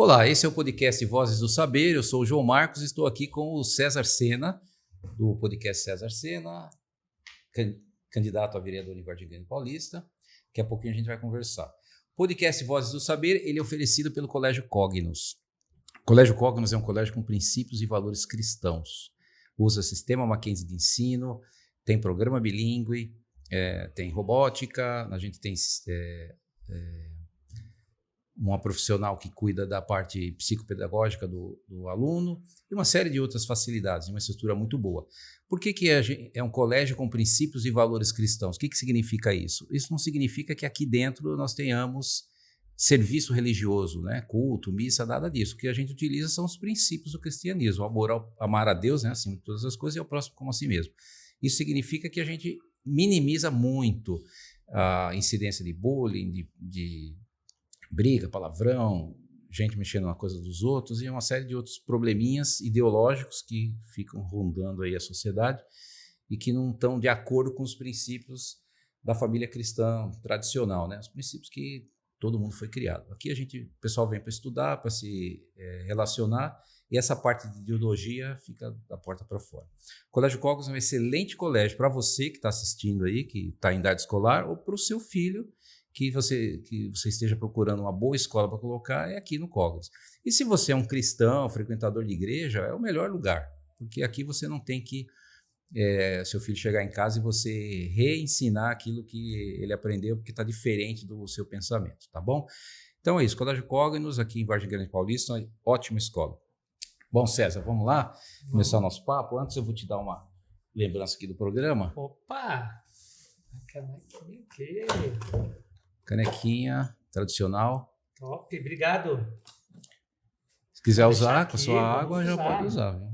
Olá, esse é o podcast Vozes do Saber. Eu sou o João Marcos e estou aqui com o César Sena, do podcast César Sena, candidato a vereador em Vargem Grande Paulista. Daqui a pouquinho a gente vai conversar. O podcast Vozes do Saber, ele é oferecido pelo Colégio Cognos. O Colégio Cognos é um colégio com princípios e valores cristãos. Usa sistema Mackenzie de ensino, tem programa bilíngue, tem robótica, a gente tem uma profissional que cuida da parte psicopedagógica do aluno e uma série de outras facilidades, uma estrutura muito boa. Por que é um colégio com princípios e valores cristãos? O que significa isso? Isso não significa que aqui dentro nós tenhamos serviço religioso, né? Culto, missa, nada disso. O que a gente utiliza são os princípios do cristianismo, amar a Deus, né, acima de todas as coisas, e ao próximo como a si mesmo. Isso significa que a gente minimiza muito a incidência de bullying, de briga, palavrão, gente mexendo na coisa dos outros e uma série de outros probleminhas ideológicos que ficam rondando aí a sociedade e que não estão de acordo com os princípios da família cristã tradicional, né? Os princípios que todo mundo foi criado. Aqui o pessoal vem para estudar, para se relacionar, e essa parte de ideologia fica da porta para fora. O Colégio Cognos é um excelente colégio para você que está assistindo aí, que está em idade escolar, ou para o seu filho, que você esteja procurando uma boa escola para colocar, é aqui no Cognos. E se você é um cristão, frequentador de igreja, é o melhor lugar, porque aqui você não tem que seu filho chegar em casa e você reensinar aquilo que ele aprendeu, porque está diferente do seu pensamento, tá bom? Então é isso, Colégio Cognos, aqui em Vargem Grande Paulista, uma ótima escola. Bom, César, vamos lá começar o nosso papo. Antes eu vou te dar uma lembrança aqui do programa. Opa! Canequinha, ok. Canequinha tradicional. Top, obrigado. Se quiser usar com a aqui, sua água, já usar. pode usar. Viu?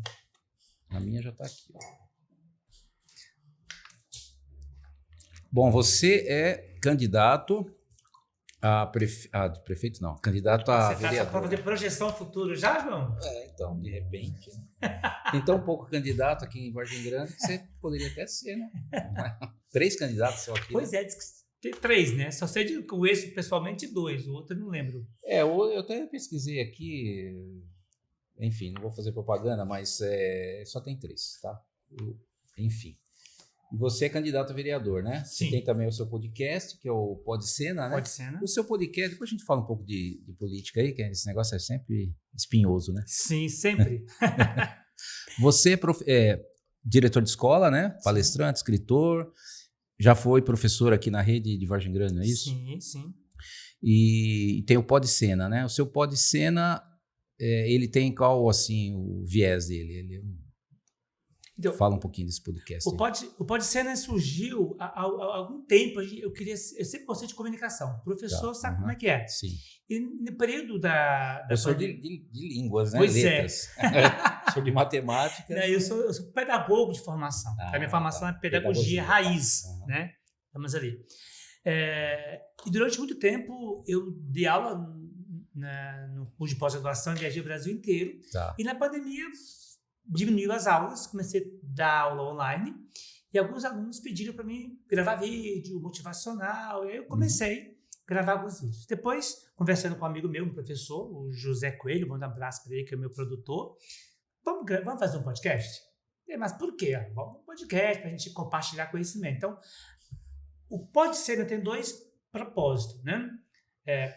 A minha já está aqui. Bom, você é candidato a prefeito, não. Candidato a Você vereador. está para fazer projeção futuro já, João? Então, de repente. Né? Tem tão pouco candidato aqui em Vargem Grande que você poderia até ser, né? 3 candidatos só aqui. Pois né? é, tem 3, né? Só sei de conheço pessoalmente 2, o outro eu não lembro. Eu até pesquisei aqui, enfim, não vou fazer propaganda, mas só tem 3, tá? Enfim. E você é candidato a vereador, né? Sim. Você tem também o seu podcast, que é o Pode Sena, né? Pode ser, né? O seu podcast, depois a gente fala um pouco de política aí, que esse negócio é sempre espinhoso, né? Sim, sempre. Você é diretor de escola, né? Palestrante, escritor, já foi professor aqui na rede de Vargem Grande, não é isso? Sim, sim. E tem o Pode Sena, né? O seu Pode Sena, ele tem qual, assim, o viés dele? Então, fala um pouquinho desse podcast. O Pode Sena surgiu há algum tempo. Eu sempre gostei de comunicação. O professor sabe como é que é. Sim. E no período da professor de línguas, né? Pois letras. Professor de matemática. Eu sou pedagogo de formação. A minha formação é pedagogia raiz, né? Estamos ali. E durante muito tempo eu dei aula no curso de pós-graduação, viajei o Brasil inteiro. Tá. E na pandemia diminuiu as aulas, comecei a dar aula online e alguns alunos pediram para mim gravar vídeo motivacional, e aí eu comecei a gravar alguns vídeos. Depois, conversando com um amigo meu, um professor, o José Coelho, mando um abraço para ele, que é o meu produtor, vamos fazer um podcast? Mas por quê? Vamos um podcast para a gente compartilhar conhecimento. Então, o Pode Ser tem 2 propósitos, né?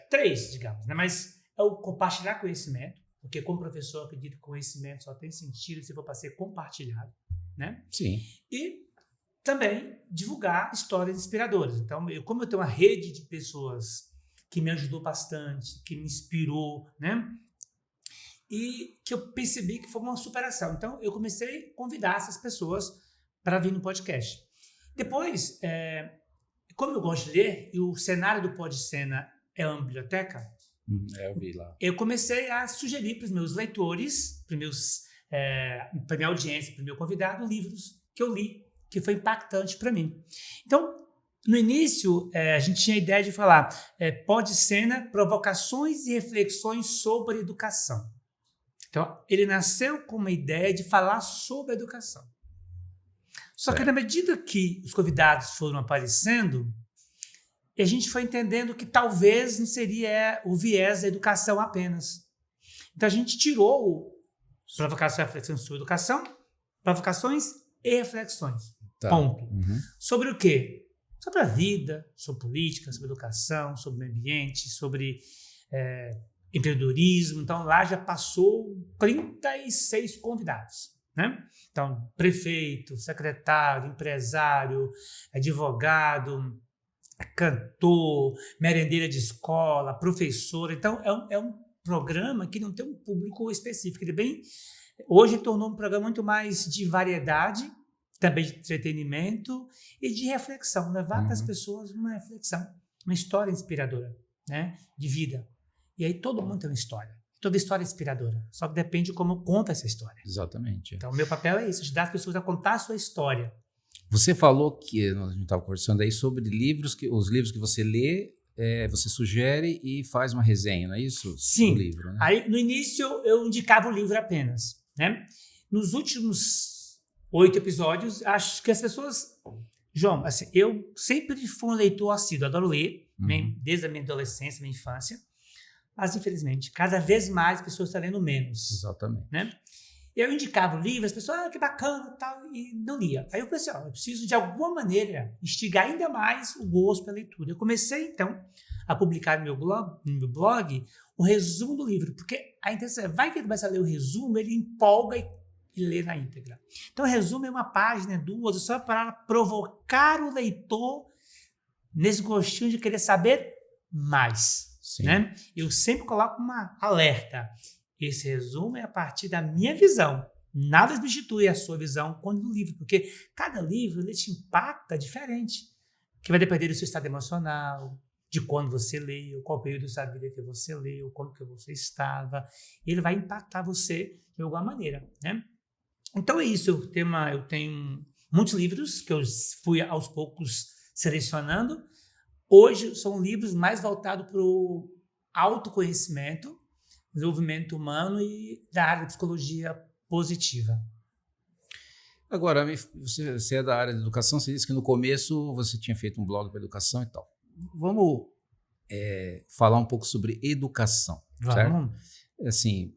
3, digamos, né? Mas é o compartilhar conhecimento, porque como professor, eu acredito que conhecimento só tem sentido se for para ser compartilhado, né? Sim. E também divulgar histórias inspiradoras. Então, como eu tenho uma rede de pessoas que me ajudou bastante, que me inspirou, né? E que eu percebi que foi uma superação. Então, eu comecei a convidar essas pessoas para vir no podcast. Depois, como eu gosto de ler, e o cenário do Pode Sena é uma biblioteca, eu vi lá. Eu comecei a sugerir para os meus leitores, para a minha audiência, para o meu convidado, livros que eu li, que foi impactante para mim. Então, no início, a gente tinha a ideia de falar Pode Sena, provocações e reflexões sobre educação. Então, ele nasceu com uma ideia de falar sobre educação. Só que na medida que os convidados foram aparecendo, a gente foi entendendo que talvez não seria o viés da educação apenas. Então, a gente tirou o provocação e reflexão sobre educação, provocações e reflexões. Tá. Ponto. Uhum. Sobre o quê? Sobre a vida, sobre política, sobre educação, sobre meio ambiente, sobre empreendedorismo. Então, lá já passou 36 convidados, né? Então, prefeito, secretário, empresário, advogado, cantor, merendeira de escola, professora. Então, é um programa que não tem um público específico. Ele hoje tornou um programa muito mais de variedade, também de entretenimento e de reflexão, levar para as pessoas uma reflexão, uma história inspiradora, né, de vida. E aí todo mundo tem uma história. Toda história é inspiradora, só que depende de como conta essa história. Exatamente. Então, o meu papel é isso, ajudar as pessoas a contar a sua história. Você falou que, a gente estava conversando aí sobre os livros que você lê, você sugere e faz uma resenha, não é isso? Sim. Do livro, né? Aí, no início, eu indicava o livro apenas, né? Nos últimos 8 episódios, acho que as pessoas... João, assim, eu sempre fui um leitor assíduo, adoro ler, desde a minha adolescência, minha infância, mas, infelizmente, cada vez mais pessoas estão lendo menos. Exatamente. Né? Eu indicava o livro, as pessoas, que bacana, tal, e não lia. Aí eu pensei, eu preciso, de alguma maneira, instigar ainda mais o gosto pela leitura. Eu comecei, então, a publicar no meu blog o resumo do livro, porque a intenção vai que ele começa a ler o resumo, ele empolga e lê na íntegra. Então, o resumo é uma página, 2, só para provocar o leitor nesse gostinho de querer saber mais. Né? Eu sempre coloco uma alerta. Esse resumo é a partir da minha visão. Nada substitui a sua visão quando no livro, porque cada livro ele te impacta diferente, que vai depender do seu estado emocional, de quando você leu, qual período da sua vida que você leu, como que você estava. Ele vai impactar você de alguma maneira, né? Então é isso. Eu tenho muitos livros que eu fui aos poucos selecionando. Hoje são livros mais voltados para o autoconhecimento, desenvolvimento humano e da área de psicologia positiva. Agora, você é da área de educação, você disse que no começo você tinha feito um blog para educação e tal. Vamos falar um pouco sobre educação, certo? Assim,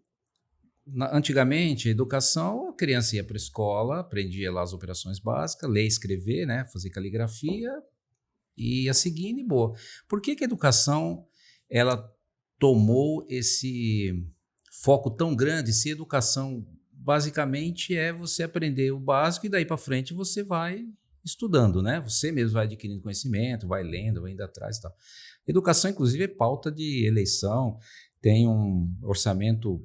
antigamente, a educação, a criança ia para a escola, aprendia lá as operações básicas, ler, escrever, né, fazer caligrafia, e ia seguindo e boa. Por que a educação ela tomou esse foco tão grande? Se educação basicamente é você aprender o básico e daí para frente você vai estudando, né? Você mesmo vai adquirindo conhecimento, vai lendo, vai indo atrás e tal. Educação, inclusive, é pauta de eleição, tem um orçamento...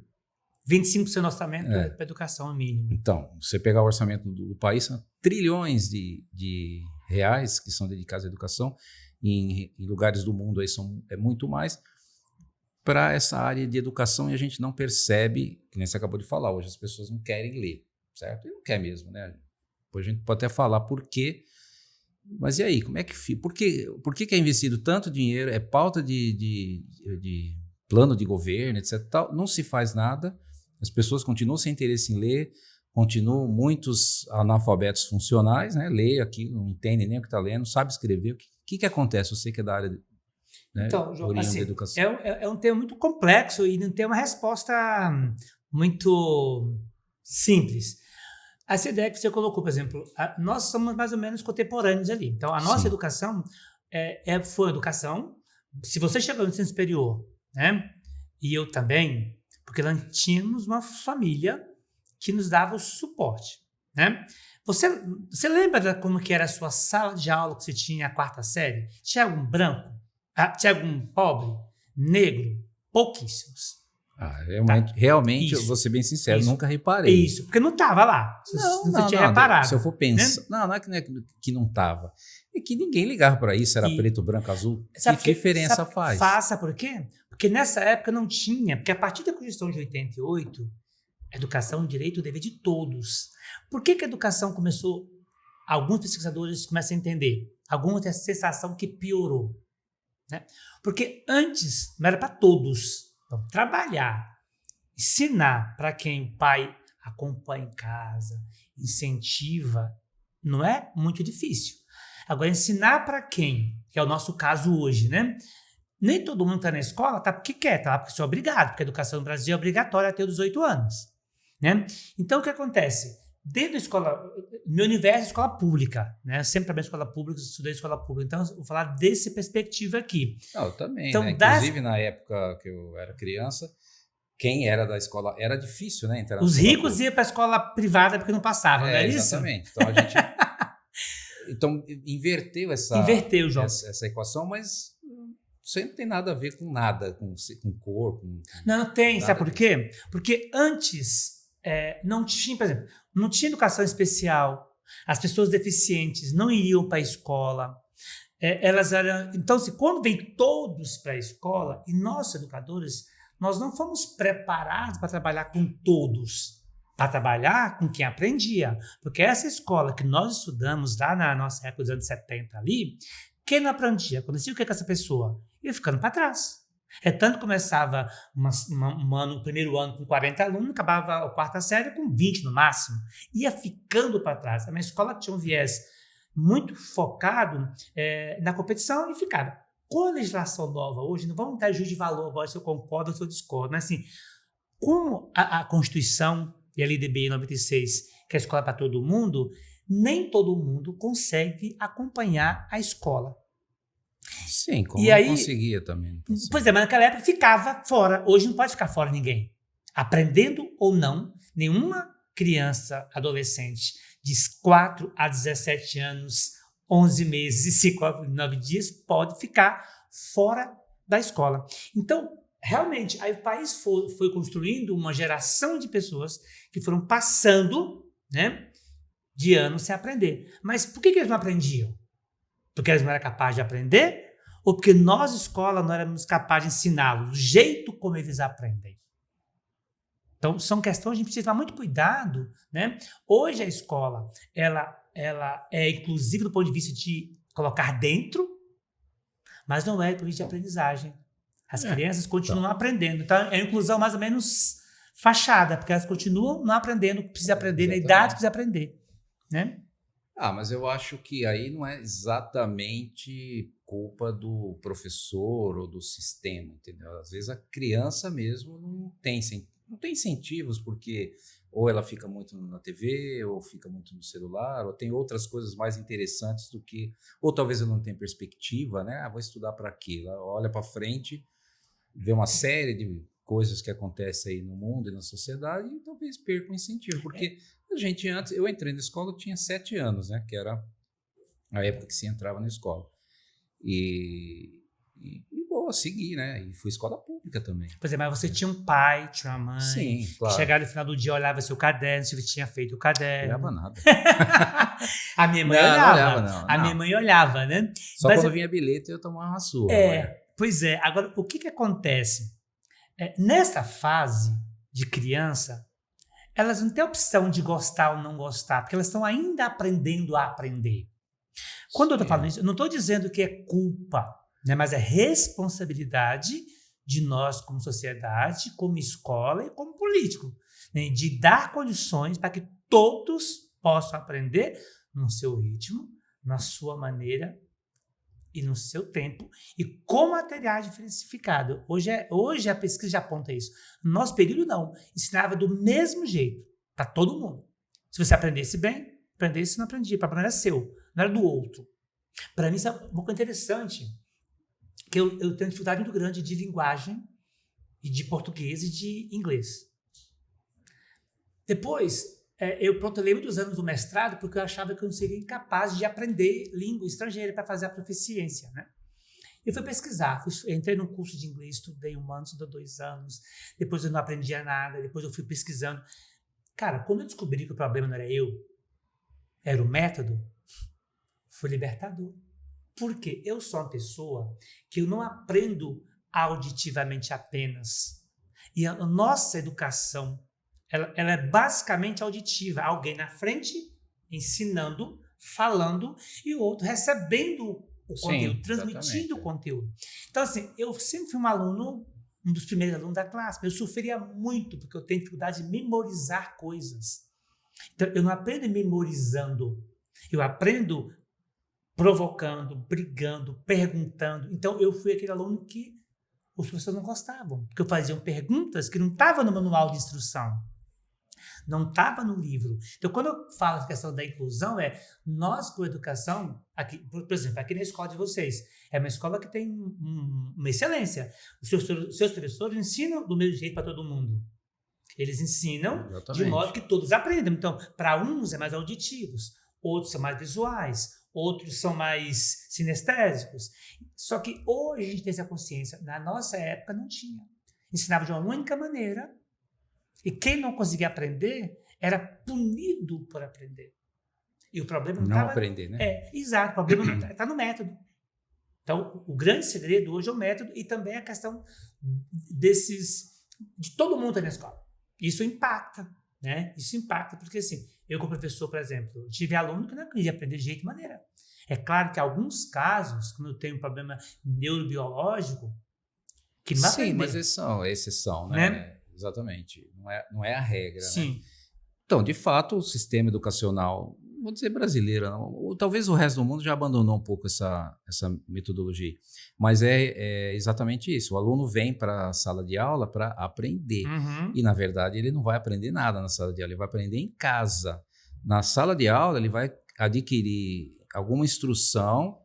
25% do orçamento para educação, mínimo. Então, você pegar o orçamento do país, são trilhões de reais que são dedicados à educação, em lugares do mundo aí é muito mais, para essa área de educação, e a gente não percebe, que nem você acabou de falar, hoje as pessoas não querem ler, certo? E não quer mesmo, né? Depois a gente pode até falar por quê, mas e aí, como é que fica? Por que é investido tanto dinheiro, é pauta de plano de governo, etc. Tal, não se faz nada, as pessoas continuam sem interesse em ler, continuam muitos analfabetos funcionais, né? Lê aquilo, não entende nem o que está lendo, sabe escrever. O que acontece? Você que é da área de, né, então, João, da assim, educação. É um tema muito complexo e não tem uma resposta muito simples. Essa ideia que você colocou, por exemplo, nós somos mais ou menos contemporâneos ali. Então, a nossa educação foi educação. Se você chegou no ensino superior, né? E eu também, porque nós tínhamos uma família que nos dava o suporte, né? Você lembra como que era a sua sala de aula que você tinha a 4ª série? Tinha algum branco? Tinha algum pobre? Negro? Pouquíssimos. Realmente, Isso. Eu vou ser bem sincero, Isso. nunca reparei. Isso, porque não estava lá. Você tinha reparado. Se eu for pensar... Né? Não é que não estava. É que ninguém ligava para isso, era preto, branco, azul. Que diferença faz? Sabe por quê? Porque nessa época não tinha, porque a partir da Constituição de 88, educação, direito, dever de todos. Por que a educação começou, alguns pesquisadores começam a entender, alguns têm a sensação que piorou, né? Porque antes não era para todos. Então, trabalhar, ensinar para quem o pai acompanha em casa, incentiva, não é muito difícil. Agora, ensinar para quem, que é o nosso caso hoje, né? Nem todo mundo está na escola, tá porque quer, tá lá porque é obrigado, porque a educação no Brasil é obrigatória até os 18 anos. Né? Então, o que acontece? Dentro da escola, meu universo é escola pública, né? Eu sempre trabalhei em escola pública, estudei em escola pública, então eu vou falar dessa perspectiva aqui. Não, eu também, Então, né? Inclusive, na época que eu era criança, quem era da escola, era difícil, né? Entrar na os escola ricos pública. iam para a escola privada porque não passavam, não é isso? Exatamente. Então, a gente inverteu Inverteu, João. essa equação, mas isso aí não tem nada a ver com nada, com cor, Não tem, sabe por disso. quê? Porque antes não tinha, por exemplo, não tinha educação especial, as pessoas deficientes não iriam para a escola, elas eram... Então, quando vem todos para a escola, e nós, educadores, nós não fomos preparados para trabalhar com todos, para trabalhar com quem aprendia, porque essa escola que nós estudamos lá na nossa época dos anos 70 ali, quem não aprendia, acontecia o que com essa pessoa? Ia ficando para trás. Tanto que começava o primeiro ano com 40 alunos, acabava a quarta série com 20 no máximo. Ia ficando para trás. A minha escola tinha um viés muito focado na competição e ficava. Com a legislação nova hoje, não vamos dar juízo de valor agora se eu concordo ou se eu discordo, mas assim, com a Constituição e a LDB 96, que é a escola para todo mundo, nem todo mundo consegue acompanhar a escola. Sim, como e eu aí, conseguia também. Pois é, mas naquela época ficava fora. Hoje não pode ficar fora ninguém. Aprendendo ou não, nenhuma criança, adolescente de 4 a 17 anos, 11 meses e 59 dias pode ficar fora da escola. Então, realmente, aí o país foi construindo uma geração de pessoas que foram passando, né, de anos sem aprender. Mas por que eles não aprendiam? Porque eles não eram capazes de aprender? Ou porque nós, escola, não éramos capazes de ensiná-los do jeito como eles aprendem? Então, são questões que a gente precisa tomar muito cuidado, né? Hoje a escola, ela é inclusive do ponto de vista de colocar dentro, mas não é do ponto de vista de aprendizagem. As crianças continuam aprendendo. Então, é a inclusão mais ou menos fachada, porque elas continuam não aprendendo o que precisa aprender, na idade que precisa aprender, né? Mas eu acho que aí não é exatamente culpa do professor ou do sistema, entendeu? Às vezes a criança mesmo não tem incentivos, porque ou ela fica muito na TV, ou fica muito no celular, ou tem outras coisas mais interessantes do que... Ou talvez ela não tenha perspectiva, né? Vou estudar para quê? Ela olha para frente, vê uma série de coisas que acontecem aí no mundo e na sociedade e talvez perca o incentivo, porque a gente antes... Eu entrei na escola, eu tinha 7 anos, né? Que era a época que se entrava na escola. E segui, né? E fui escola pública também. Pois é, mas você tinha um pai, tinha uma mãe. Sim, claro. Que chegava no final do dia, olhava seu caderno, se você tinha feito o caderno. Não olhava nada. A minha mãe olhava. Não olhava, não. A minha mãe olhava, né? Só quando vinha bilhete eu tomava uma surra. Pois é. Agora, o que acontece? Nessa fase de criança, elas não têm opção de gostar ou não gostar, porque elas estão ainda aprendendo a aprender. Quando eu estou falando isso, eu não estou dizendo que é culpa, né, mas é responsabilidade de nós como sociedade, como escola e como político, né, de dar condições para que todos possam aprender no seu ritmo, na sua maneira e no seu tempo e com material diversificado. Hoje a pesquisa já aponta isso. No nosso período, não. Ensinava do mesmo jeito para todo mundo. Se você aprendesse bem, aprendesse, não aprendia. O problema era seu, não era do outro. Para mim, isso é uma coisa interessante, que eu tenho dificuldade muito grande de linguagem, e de português e de inglês. Depois, eu protelei muitos anos do mestrado porque eu achava que eu não seria incapaz de aprender língua estrangeira para fazer a proficiência, né? Eu fui pesquisar, entrei num curso de inglês, estudei 1 ano, estudei 2 anos, depois eu não aprendia nada, depois eu fui pesquisando. Cara, quando eu descobri que o problema não era eu, era o método, foi libertador. Por quê? Eu sou uma pessoa que eu não aprendo auditivamente apenas. E a nossa educação, ela é basicamente auditiva. Alguém na frente ensinando, falando, e o outro recebendo o conteúdo, transmitindo o conteúdo. Então, assim, eu sempre fui um dos primeiros alunos da classe, mas eu sofria muito, porque eu tenho dificuldade de memorizar coisas. Então, eu não aprendo memorizando, eu aprendo provocando, brigando, perguntando. Então, eu fui aquele aluno que os professores não gostavam, porque eu fazia perguntas que não estavam no manual de instrução, não estava no livro. Então, quando eu falo a questão da inclusão, nós com a educação, aqui, por exemplo, aqui na escola de vocês, é uma escola que tem uma excelência. Os seus professores ensinam do mesmo jeito para todo mundo. Eles ensinam Exatamente. de modo que todos aprendam. Então, para uns é mais auditivos, outros são mais visuais, outros são mais sinestésicos. Só que hoje a gente tem essa consciência. Na nossa época não tinha. Ensinava de uma única maneira e quem não conseguia aprender era punido por aprender. E o problema não estava... aprender, né? Exato. O problema está no método. Então, o grande segredo hoje é o método e também a questão de todo mundo estar na escola. Isso impacta, né? Isso impacta porque, assim, eu como professor, por exemplo, eu tive aluno que não queria aprender de jeito e maneira. É claro que em alguns casos, quando eu tenho um problema neurobiológico, que não vai aprender. Sim, mas é exceção, né? Exatamente. Não é a regra, Sim. né? Então, de fato, o sistema educacional, vou dizer brasileiro, não, ou talvez o resto do mundo já abandonou um pouco essa metodologia. Mas é exatamente isso. O aluno vem para a sala de aula para aprender. Uhum. E, na verdade, ele não vai aprender nada na sala de aula, ele vai aprender em casa. Na sala de aula, ele vai adquirir alguma instrução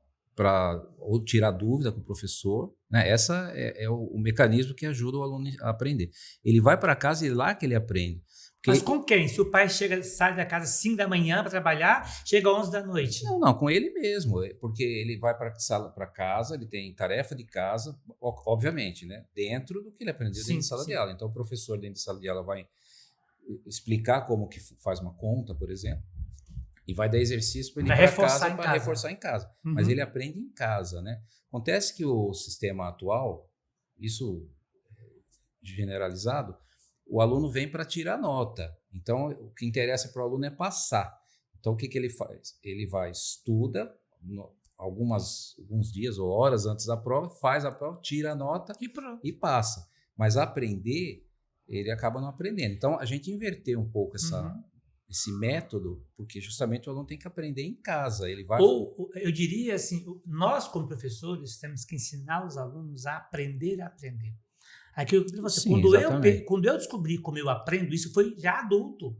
ou tirar dúvida com o professor, né? Essa é o mecanismo que ajuda o aluno a aprender. Ele vai para casa e é lá que ele aprende. Mas com quem? Se o pai sai da casa às 5 da manhã para trabalhar, chega às 11 da noite. Não, com ele mesmo, porque ele vai para casa, ele tem tarefa de casa, obviamente, né? Dentro do que ele aprendeu dentro de sala de aula. Então, o professor dentro de sala de aula vai explicar como que faz uma conta, por exemplo, e vai dar exercício para ele ir para casa para reforçar em casa. Uhum. Mas ele aprende em casa, né? Acontece que o sistema atual, isso generalizado, o aluno vem para tirar nota. Então, o que interessa para o aluno é passar. Então, o que ele faz? Ele vai, estuda alguns dias ou horas antes da prova, faz a prova, tira a nota e passa. Mas aprender, ele acaba não aprendendo. Então, a gente inverteu um pouco esse método, porque justamente o aluno tem que aprender em casa. Ele vai... Ou, eu diria assim, nós como professores temos que ensinar os alunos a aprender a aprender. Aqui quando eu descobri como eu aprendo, isso foi já adulto.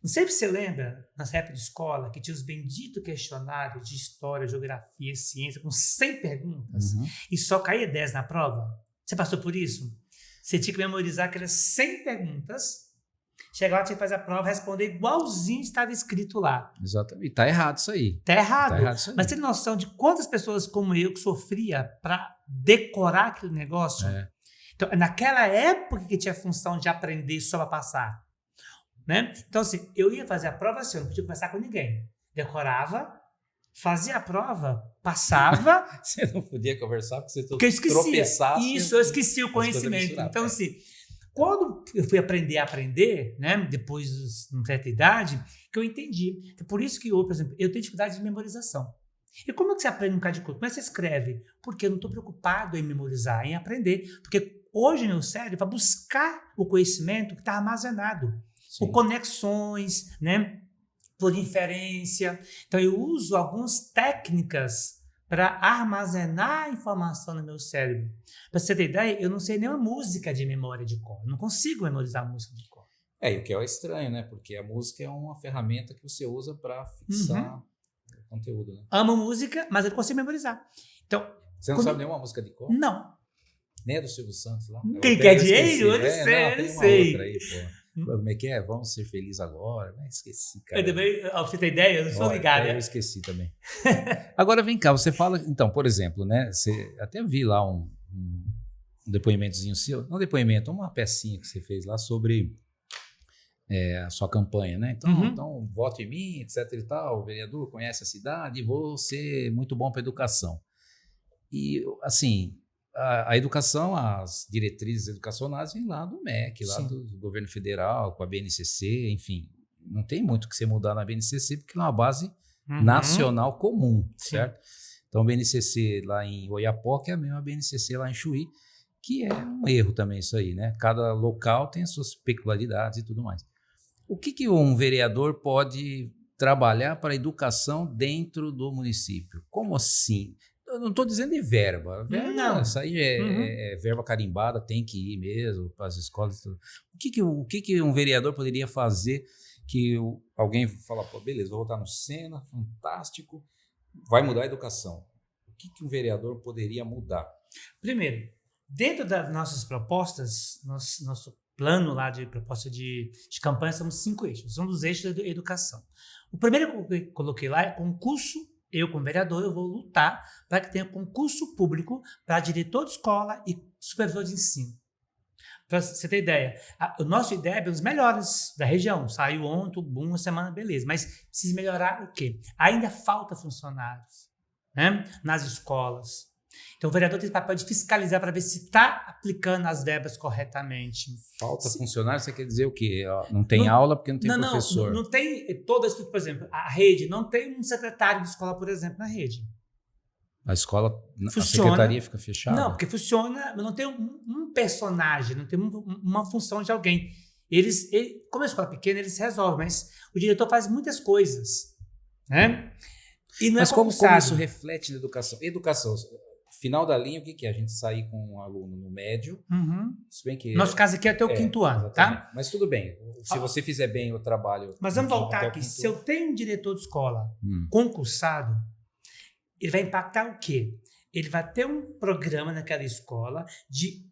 Não sei se você lembra, nessa época de escola, que tinha os benditos questionários de história, geografia, ciência, com 100 perguntas, e só caía 10 na prova. Você passou por isso? Você tinha que memorizar aquelas 100 perguntas, chegar lá, tinha que fazer a prova, responder igualzinho estava escrito lá. Exatamente. E tá errado isso aí. Tá errado isso aí. Mas tem noção de quantas pessoas como eu que sofria para decorar aquele negócio? Então, naquela época que tinha a função de aprender só para passar, né? Então, assim, eu ia fazer a prova assim, eu não podia conversar com ninguém. Decorava, fazia a prova, passava... Você não podia conversar porque você tropeçasse. Isso, eu esqueci o conhecimento. Então, assim, quando eu fui aprender a aprender, né? Depois de uma certa idade, que eu entendi. Então, por isso que eu, por exemplo, eu tenho dificuldade de memorização. E como é que você aprende um bocado de coisa? Como é que você escreve? Porque eu não estou preocupado em memorizar, em aprender. Porque hoje meu cérebro vai buscar o conhecimento que está armazenado. Por conexões, né? Por inferência. Então, eu uso algumas técnicas para armazenar a informação no meu cérebro. Para você ter ideia, eu não sei nenhuma música de memória de cor. Eu não consigo memorizar a música de cor. E o que é estranho, né? Porque a música é uma ferramenta que você usa para fixar o conteúdo, né? Amo música, mas eu não consigo memorizar. Então, você não sabe nenhuma música de cor? Não. Nem é do Silvio Santos lá? Quem quer dinheiro? Eu não sei. Outra aí, pô. Como é que é? Vamos ser felizes agora? Esqueci, cara. Eu também, pra você ter ideia, eu não sou ligado. Eu esqueci também. Agora vem cá, você fala, então, por exemplo, né? Você até vi lá um depoimentozinho seu, não depoimento, uma pecinha que você fez lá sobre a sua campanha, né? Então, vote em mim, etc e tal, o vereador conhece a cidade, vou ser muito bom para a educação. E, assim, a educação, as diretrizes educacionais vêm lá do MEC, lá do governo federal, com a BNCC, enfim. Não tem muito que você mudar na BNCC, porque é uma base nacional comum, certo? Então, a BNCC lá em Oiapoque é a mesma BNCC lá em Chuí, que é um erro também isso aí, né? Cada local tem as suas peculiaridades e tudo mais. O que um vereador pode trabalhar para a educação dentro do município. Como assim? Eu não estou dizendo de verba. Não. Isso aí é verba carimbada, tem que ir mesmo para as escolas. Tudo. O que um vereador poderia fazer que alguém fala, pô, beleza, vou votar no Sena, fantástico, vai mudar a educação. O que um vereador poderia mudar? Primeiro, dentro das nossas propostas, nosso plano lá de proposta de campanha, são 5 eixos. Um dos eixos é a educação. O primeiro que eu coloquei lá é concurso. Eu, como vereador, eu vou lutar para que tenha concurso público para diretor de escola e supervisor de ensino. Para você ter ideia, a nossa ideia é pelos melhores da região. Saiu ontem, uma semana, beleza. Mas precisa melhorar o quê? Ainda falta funcionários, né, nas escolas. Então, o vereador tem esse papel de fiscalizar para ver se está aplicando as verbas corretamente. Falta funcionário, você quer dizer o quê? Não tem aula porque não tem professor. Não tem todas, por exemplo, a rede não tem um secretário de escola, por exemplo, na rede. A escola, funciona, a secretaria fica fechada? Não, porque funciona, mas não tem um personagem, não tem uma função de alguém. Como a escola é pequena, eles resolvem, mas o diretor faz muitas coisas, né? E não mas é como isso reflete na educação? Educação, final da linha, o que é? A gente sair com um aluno no médio, se bem que... Nosso caso aqui é até o 5º ano, tá? Mas tudo bem, se você fizer bem o trabalho... Mas vamos voltar aqui, se eu tenho um diretor de escola concursado, ele vai impactar o quê? Ele vai ter um programa naquela escola de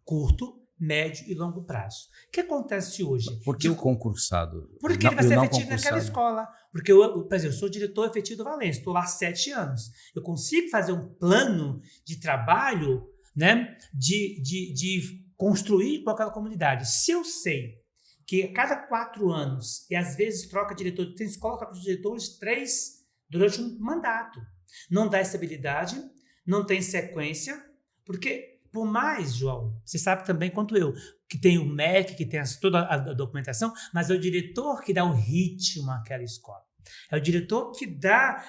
curto, médio e longo prazo. O que acontece hoje? Por que o concursado? Porque ele vai ser efetivo naquela escola. Porque por exemplo, eu sou diretor efetivo do Valência, estou lá há 7 anos. Eu consigo fazer um plano de trabalho, né, de construir com aquela comunidade. Se eu sei que a cada 4 anos, e às vezes troca diretor, tem escola que troca de diretores 3 durante um mandato. Não dá estabilidade, não tem sequência, porque... Por mais, João, você sabe também quanto eu, que tem o MEC, que tem toda a documentação, mas é o diretor que dá o ritmo àquela escola. É o diretor que dá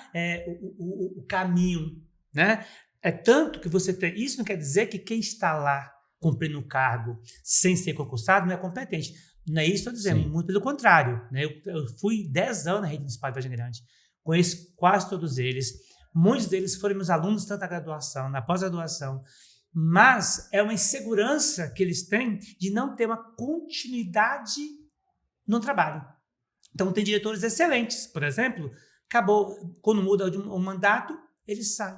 o caminho, né? É tanto que você tem... Isso não quer dizer que quem está lá cumprindo o cargo sem ser concursado não é competente. Não é isso que eu estou dizendo, muito pelo contrário. Né? Eu fui 10 anos na rede municipal de Vargem Grande, conheço quase todos eles. Muitos deles foram meus alunos tanto na graduação, na pós-graduação, mas é uma insegurança que eles têm de não ter uma continuidade no trabalho. Então, tem diretores excelentes, por exemplo, acabou, quando muda um mandato, eles saem,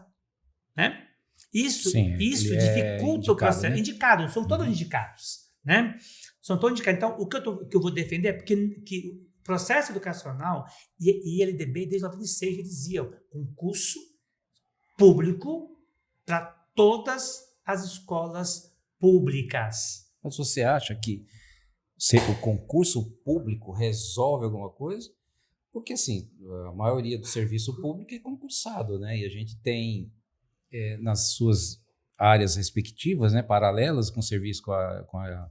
né? Isso dificulta o processo. Né? Indicados, são todos indicados, né? São todos indicados. Então, o que eu vou defender é porque que o processo educacional, e ILDB, desde 96, ele dizia concurso público para todas as escolas públicas. Mas você acha que o concurso público resolve alguma coisa? Porque, assim, a maioria do serviço público é concursado, né? E a gente tem, nas suas áreas respectivas, né, paralelas com o serviço com a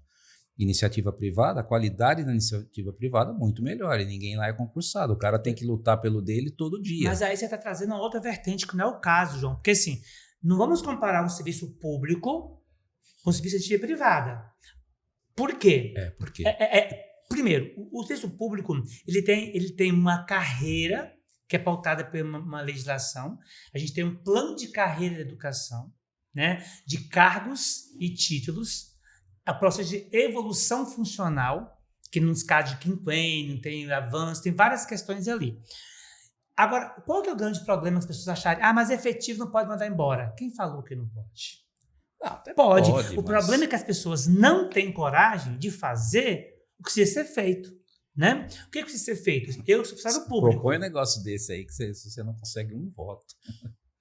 iniciativa privada, a qualidade da iniciativa privada é muito melhor e ninguém lá é concursado. O cara tem que lutar pelo dele todo dia. Mas aí você está trazendo uma outra vertente que não é o caso, João. Porque, assim, não vamos comparar um serviço público com um serviço de iniciativa privada. Por quê? Por quê? Primeiro, o serviço público ele tem uma carreira que é pautada por uma legislação. A gente tem um plano de carreira de educação, né, de cargos e títulos, a processo de evolução funcional, que nos casos de quinquênio, tem avanço, tem várias questões ali. Agora, qual que é o grande problema que as pessoas acharem? Mas efetivo não pode mandar embora. Quem falou que não pode? Não, pode. O problema é que as pessoas não têm coragem de fazer o que precisa ser feito. Né? O que precisa ser feito? Eu sou funcionário público. Propõe um negócio desse aí que você não consegue um voto.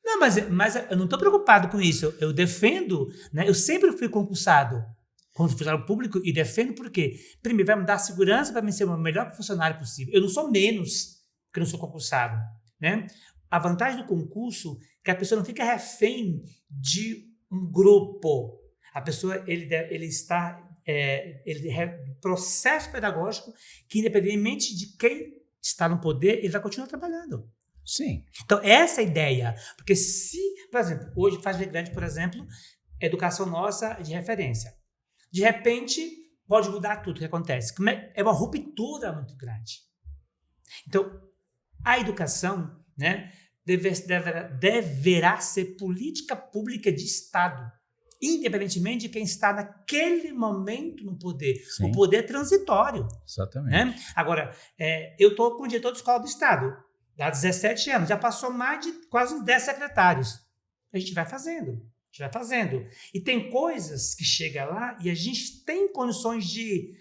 Não, mas eu não estou preocupado com isso. Eu defendo, né? Eu sempre fui concursado como funcionário público e defendo por quê? Primeiro, vai me dar segurança para mim ser o melhor funcionário possível. Eu não sou menos porque eu não sou concursado. Né? A vantagem do concurso é que a pessoa não fica refém de um grupo. A pessoa, ele processo pedagógico que, independentemente de quem está no poder, ele vai continuar trabalhando. Sim. Então, essa é a ideia. Porque se, por exemplo, hoje faz grande, por exemplo, educação nossa de referência. De repente, pode mudar tudo o que acontece. É uma ruptura muito grande. Então, a educação, né, deverá ser política pública de Estado, independentemente de quem está naquele momento no poder. Sim. O poder é transitório. Exatamente. Né? Agora, eu estou com o diretor de escola do Estado, há 17 anos, já passou mais de quase uns 10 secretários. A gente vai fazendo. E tem coisas que chegam lá e a gente tem condições de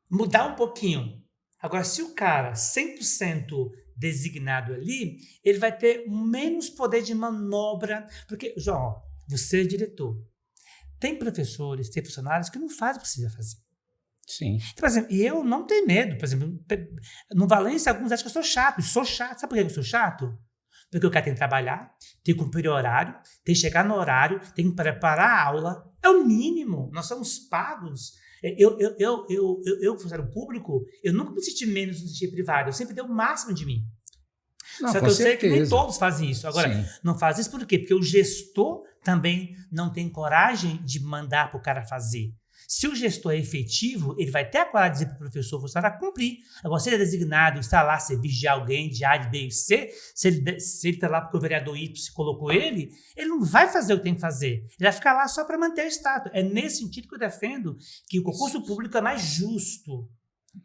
mudar um pouquinho. Agora, se o cara 100% designado ali, ele vai ter menos poder de manobra. Porque, João, você é diretor. Tem professores, tem funcionários que não fazem o que precisa fazer. Sim. Então, por exemplo, e eu não tenho medo. Por exemplo, no Valência, alguns acham que eu sou chato. Sabe por que eu sou chato? Porque o cara tem que trabalhar, tem que cumprir horário, tem que chegar no horário, tem que preparar a aula. É o mínimo. Nós somos pagos. Eu funcionário público, eu nunca me senti menos no sistema privado. Eu sempre dei o máximo de mim. Não, só que eu sei que nem certeza. todos fazem isso. Agora, Sim. não faz isso por quê? Porque o gestor também não tem coragem de mandar para o cara fazer. Se o gestor é efetivo, ele vai ter a coragem de dizer para o professor, você vai cumprir. Agora, se ele é designado, está lá, serviço de alguém, de A, de B e C, se ele está lá porque o vereador Y colocou ele não vai fazer o que tem que fazer. Ele vai ficar lá só para manter o status. É nesse sentido que eu defendo que o concurso público é mais justo,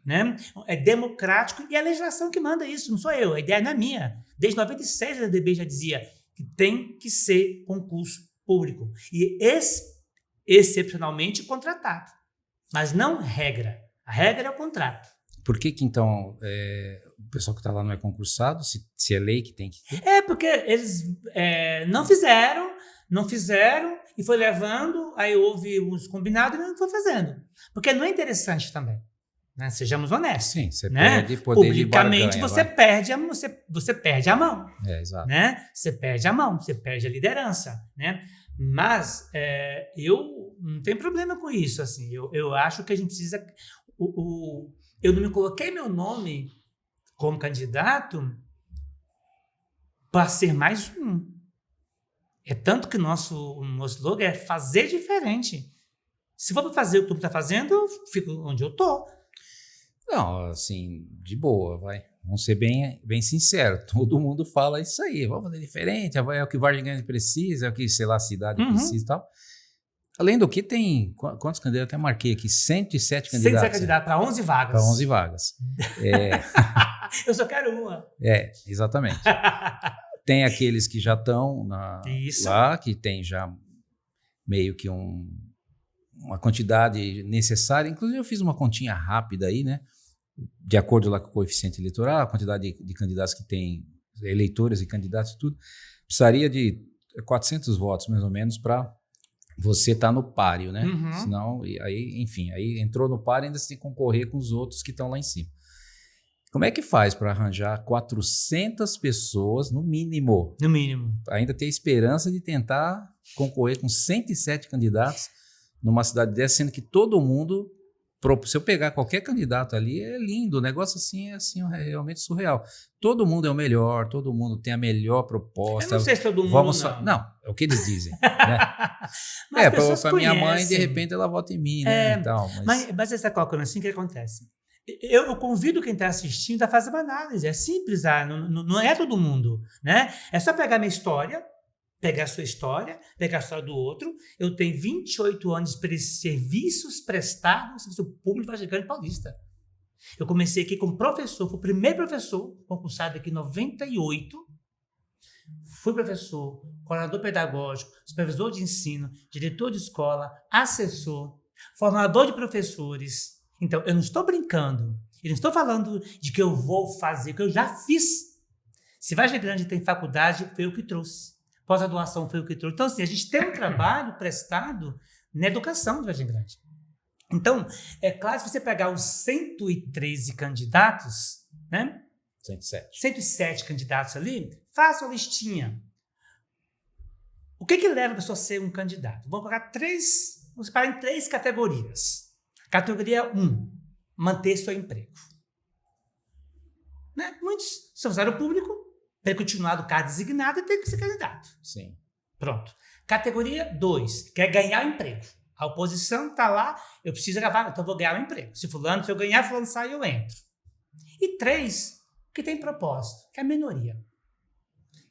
né? É democrático e é a legislação que manda isso, não sou eu, a ideia não é minha. Desde 96 a DB já dizia que tem que ser concurso público e excepcionalmente contratado, mas não regra. A regra é o contrato. Por que então o pessoal que está lá não é concursado, se é lei que tem que ter? É porque eles não fizeram e foi levando, aí houve uns combinados e não foi fazendo. Porque não é interessante também. Né? Sejamos honestos. Sim, você né? perde poder de barganha. Publicamente você perde a mão. Exato. Né? Você perde a mão, você perde a liderança. Né? Mas eu não tenho problema com isso. Assim. Eu acho que a gente precisa... eu não me coloquei meu nome como candidato para ser mais um. É tanto que o nosso slogan é fazer diferente. Se for para fazer o que tu está fazendo, eu fico onde eu estou. Não, assim, de boa, vai. Vamos ser bem sinceros. Todo mundo fala isso aí. Vamos fazer diferente, é o que Vargem Grande precisa, é o que, sei lá, a cidade precisa e tal. Além do que, tem... Quantos candidatos? Eu até marquei aqui. 107 candidatos. 107 candidatos para 11 vagas. Para 11 vagas. Eu só quero uma. Exatamente. Tem aqueles que já estão lá, que tem já meio que uma quantidade necessária. Inclusive, eu fiz uma continha rápida aí, né? De acordo lá com o coeficiente eleitoral, a quantidade de candidatos que tem, eleitores e candidatos e tudo, precisaria de 400 votos, mais ou menos, para você estar no páreo, né? Uhum. Senão, aí entrou no páreo, ainda você tem que concorrer com os outros que estão lá em cima. Como é que faz para arranjar 400 pessoas, no mínimo? No mínimo. Ainda ter esperança de tentar concorrer com 107 candidatos numa cidade dessa, sendo que todo mundo... Se eu pegar qualquer candidato ali, é lindo. O negócio assim é realmente surreal. Todo mundo é o melhor, todo mundo tem a melhor proposta. Eu não sei se todo mundo não, é o que eles dizem. Né? Para minha mãe, de repente, ela vota em mim, né? Então, mas você está colocando assim, o que acontece? Eu convido quem está assistindo a fazer uma análise. É simples, não é todo mundo. Né? É só pegar minha história, pegar a sua história, pegar a história do outro. Eu tenho 28 anos de serviços prestados no serviço público Vargem Grande Paulista. Eu comecei aqui como professor, fui o primeiro professor concursado aqui em 98. Fui professor, coordenador pedagógico, supervisor de ensino, diretor de escola, assessor, formador de professores. Então, eu não estou brincando. Eu não estou falando de que eu vou fazer, que eu já fiz. Se Vargem Grande tem faculdade, foi eu que trouxe. Pós-graduação foi o que trouxe. Então, assim, a gente tem um trabalho prestado na educação de Vargem Grande. Então, é claro, se você pegar os 113 candidatos, né? 107 candidatos ali, faça uma listinha. O que leva a pessoa a ser um candidato? Vamos separar em 3 categorias. Categoria 1, manter seu emprego. Né? Muitos são funcionário público, para continuar do cargo designado, tem que ser candidato. Sim. Pronto. Categoria 2, quer ganhar o emprego. A oposição está lá, eu preciso gravar, então eu vou ganhar o emprego. Se eu ganhar, fulano sai, eu entro. E 3, que tem propósito, que é a minoria.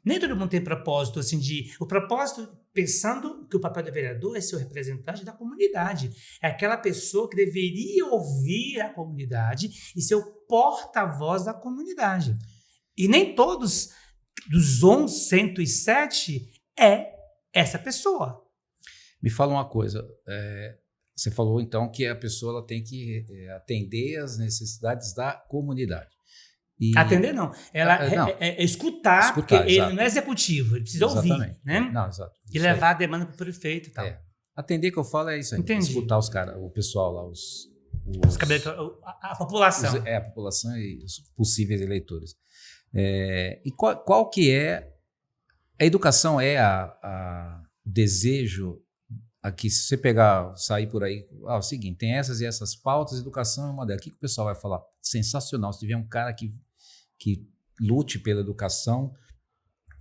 Nem todo mundo tem propósito, assim, o propósito, pensando que o papel do vereador é ser o representante da comunidade. É aquela pessoa que deveria ouvir a comunidade e ser o porta-voz da comunidade. E nem todos dos 107 é essa pessoa. Me fala uma coisa, você falou então que a pessoa ela tem que atender às necessidades da comunidade. Atender não, ela não. É escutar, porque exato. ele não é executivo, ele precisa Exatamente. ouvir, né? Não, exato. E levar a demanda para o prefeito e tal. Atender que eu falo é isso aí. Entendi. Escutar os caras, o pessoal lá, a população. A população e os possíveis eleitores. E qual que é a educação? É o desejo aqui, se você sair por aí, é o seguinte, tem essas e essas pautas, educação é uma delas. O que o pessoal vai falar? Sensacional, se tiver um cara que lute pela educação,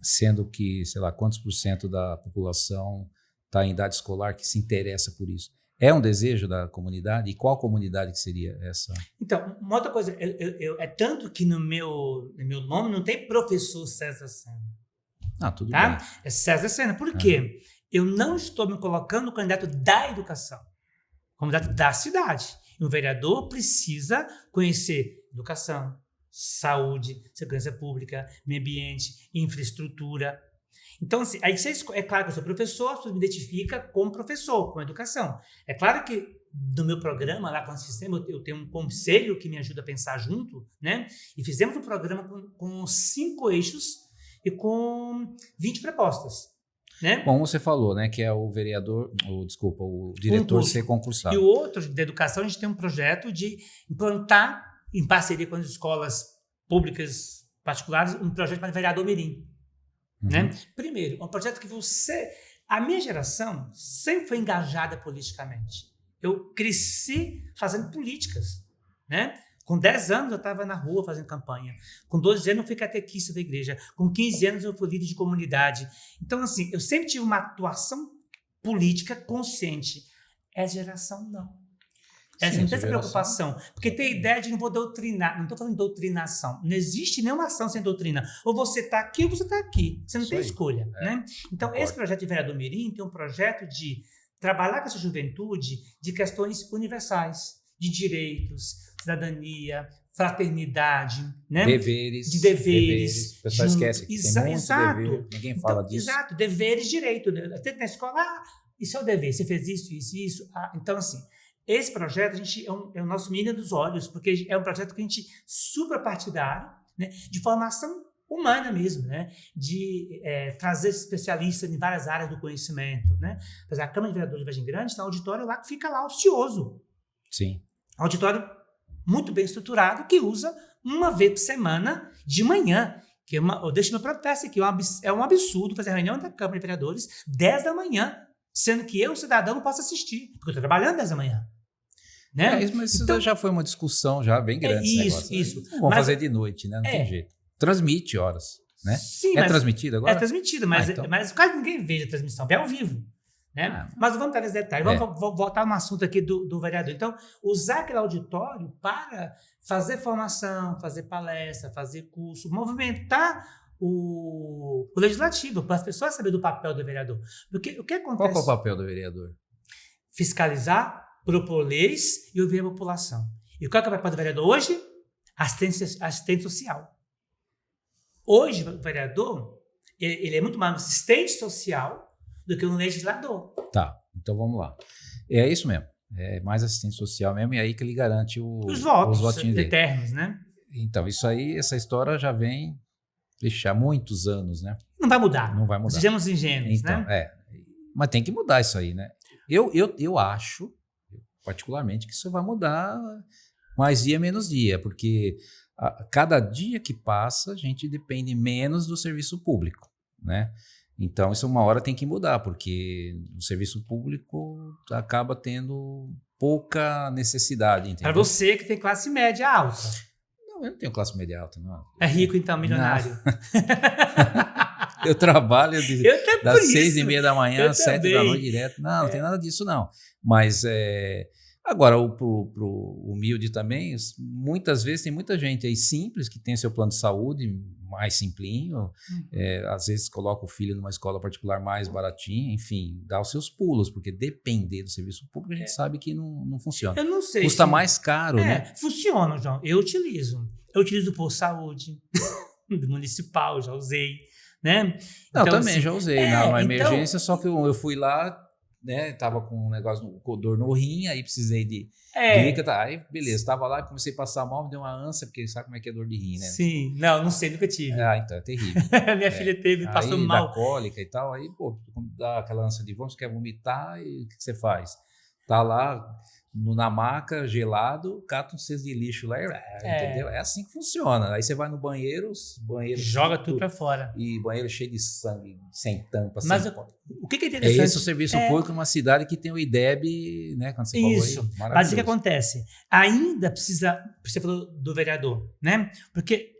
sendo que, sei lá, quantos % da população está em idade escolar que se interessa por isso. É um desejo da comunidade? E qual comunidade que seria essa? Então, uma outra coisa, é tanto que no meu nome não tem professor César Sena. Tudo tá? bem. É César Sena. Por quê? Eu não estou me colocando no candidato da educação, como candidato da cidade. E um vereador precisa conhecer educação, saúde, segurança pública, meio ambiente, infraestrutura. Então, assim, aí é claro que eu sou professor, você me identifica como professor, com educação. É claro que no meu programa, lá com o sistema, eu tenho um conselho que me ajuda a pensar junto, né? E fizemos um programa com 5 eixos e com 20 propostas. Né? Bom, você falou, né, que é o diretor ser concursado. E o outro, da educação, a gente tem um projeto de implantar, em parceria com as escolas públicas particulares, um projeto para vereador mirim. Né? Primeiro, um projeto que a minha geração sempre foi engajada politicamente. Eu cresci fazendo políticas, né? Com 10 anos eu estava na rua fazendo campanha. Com 12 anos eu fui catequista da igreja. Com 15 anos eu fui líder de comunidade. Então, assim, eu sempre tive uma atuação política consciente. Essa geração, não. Essa não tem essa preocupação. Porque tem ideia de não vou doutrinar. Não estou falando de doutrinação. Não existe nenhuma ação sem doutrina. Ou você está aqui ou você está aqui. Você não tem escolha. Né? Então, esse projeto de vereador mirim tem um projeto de trabalhar com essa juventude de questões universais, de direitos, cidadania, fraternidade, né? Deveres. Deveres. O pessoal esquece que tem muito exato. Dever, ninguém fala disso. Exato, deveres, direito. Até na escola, isso é o dever, você fez isso. Então, assim, esse projeto é o nosso menino dos olhos, porque é um projeto que a gente suprapartidário, né? De formação humana mesmo, né? De trazer especialistas em várias áreas do conhecimento, né? Mas a Câmara de Vereadores de Vargem Grande tem um auditório lá que fica lá ocioso. Sim. Auditório muito bem estruturado que usa uma vez por semana de manhã. Eu deixo meu protesto aqui. É um absurdo fazer a reunião da Câmara de Vereadores 10 da manhã, sendo que eu, cidadão, não posso assistir, porque eu estou trabalhando 10 da manhã. Né? Mas isso já foi uma discussão já bem grande. Isso. Não vamos fazer de noite, né? Não tem jeito. Transmite horas, né? Sim, transmitido agora? É transmitido, mas quase ninguém vê a transmissão, é ao vivo. Né? Mas vamos entrar nesse detalhe. Vamos voltar no assunto aqui do vereador. Então, usar aquele auditório para fazer formação, fazer palestra, fazer curso, movimentar o legislativo, para as pessoas saberem do papel do vereador. Porque o que acontece? Qual é o papel do vereador? Fiscalizar, propor leis e ouvir a população. E qual é o papel do vereador hoje? Assistente social. Hoje, o vereador, ele é muito mais um assistente social do que um legislador. Tá, então vamos lá. É isso mesmo. É mais assistente social mesmo, e aí que ele garante os votos eternos, né? Então, essa história já vem há muitos anos, né? Não vai mudar. Não vai mudar. Sejamos ingênuos, então, né? Mas tem que mudar isso aí, né? Eu acho, particularmente, que isso vai mudar mais dia, menos dia, porque cada dia que passa, a gente depende menos do serviço público, né? Então, isso uma hora tem que mudar, porque o serviço público acaba tendo pouca necessidade. Para você que tem classe média alta. Não, eu não tenho classe média alta, não. É rico, então, milionário. Eu trabalho das 6h30 da manhã às 7 da noite direto. Não tem nada disso, não. Mas Agora, pro humilde também, muitas vezes tem muita gente aí simples que tem seu plano de saúde mais simplinho, às vezes coloca o filho numa escola particular mais baratinha, enfim, dá os seus pulos, porque depender do serviço público a gente sabe que não funciona. Eu não sei. Custa mais caro, né? Funciona, João. Eu utilizo o posto de saúde municipal, já usei, né? Não, então, também assim, já usei na emergência, só que eu fui lá, né, tava com um negócio, com dor no rim, aí precisei de dica, tá, aí beleza, tava lá, comecei a passar mal, me deu uma ânsia, porque sabe como é que é dor de rim, né? Sim, não sei, nunca tive. Então, é terrível. Minha filha teve, passou aí mal. Dá cólica e tal, aí, pô, dá aquela ânsia de vômito, quer vomitar, e o que você faz? Tá lá na maca, gelado, cata um cesto de lixo lá, entendeu? É assim que funciona. Aí você vai no banheiro joga tudo pra fora. E banheiro cheio de sangue, sem tampa, Mas sem o que é interessante... É esse o serviço público numa cidade que tem o IDEB, né? Quando você Isso. falou aí, mas o que acontece? Ainda precisa... Você falou do vereador, né? Porque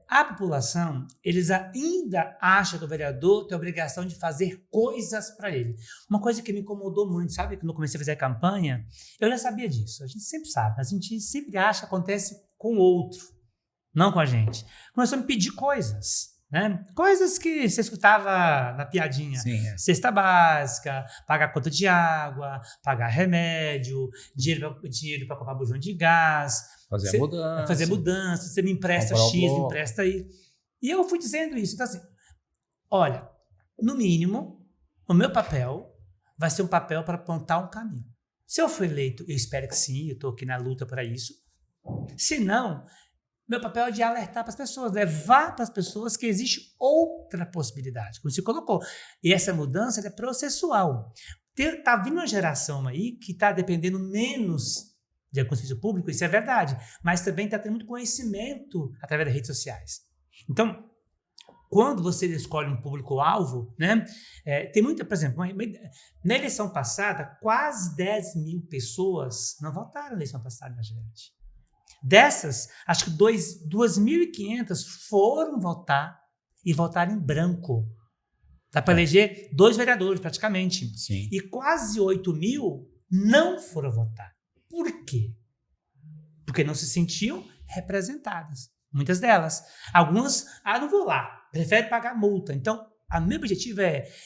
a população, eles ainda acham que o vereador tem a obrigação de fazer coisas para ele. Uma coisa que me incomodou muito, sabe? Quando eu comecei a fazer a campanha, eu já sabia disso. A gente sempre sabe. A gente sempre acha que acontece com o outro, não com a gente. Começou a me pedir coisas, né? Coisas que você escutava na piadinha. Sim, Cesta básica, pagar conta de água, pagar remédio, dinheiro para comprar bujão de gás, fazer mudança, você me empresta X, me empresta Y. E eu fui dizendo isso. Então, assim, olha, no mínimo, o meu papel vai ser um papel para apontar um caminho. Se eu for eleito, eu espero que sim, eu estou aqui na luta para isso. Se não, meu papel é de alertar para as pessoas, levar para as pessoas que existe outra possibilidade, como você colocou. E essa mudança é processual. Está vindo uma geração aí que está dependendo menos de algum serviço público, isso é verdade, mas também está tendo muito conhecimento através das redes sociais. Então, quando você escolhe um público-alvo, né, tem muita, por exemplo, na eleição passada, quase 10 mil pessoas não votaram na eleição passada, na gente. Dessas, acho que 2.500 foram votar e votaram em branco. Dá para eleger 2 vereadores, praticamente. Sim. E quase 8 mil não foram votar. Por quê? Porque não se sentiam representadas. Muitas delas. Algumas, não vou lá, prefere pagar multa. Então, o meu objetivo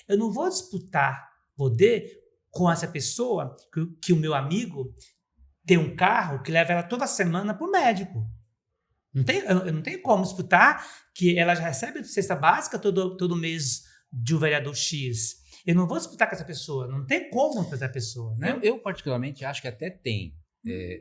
eu não vou disputar poder com essa pessoa que o meu amigo tem um carro que leva ela toda semana para o médico. Eu não tenho como disputar que ela já recebe cesta básica todo mês de um vereador X. Eu não vou disputar com essa pessoa. Não tem como com essa pessoa, né? Eu particularmente acho que até tem.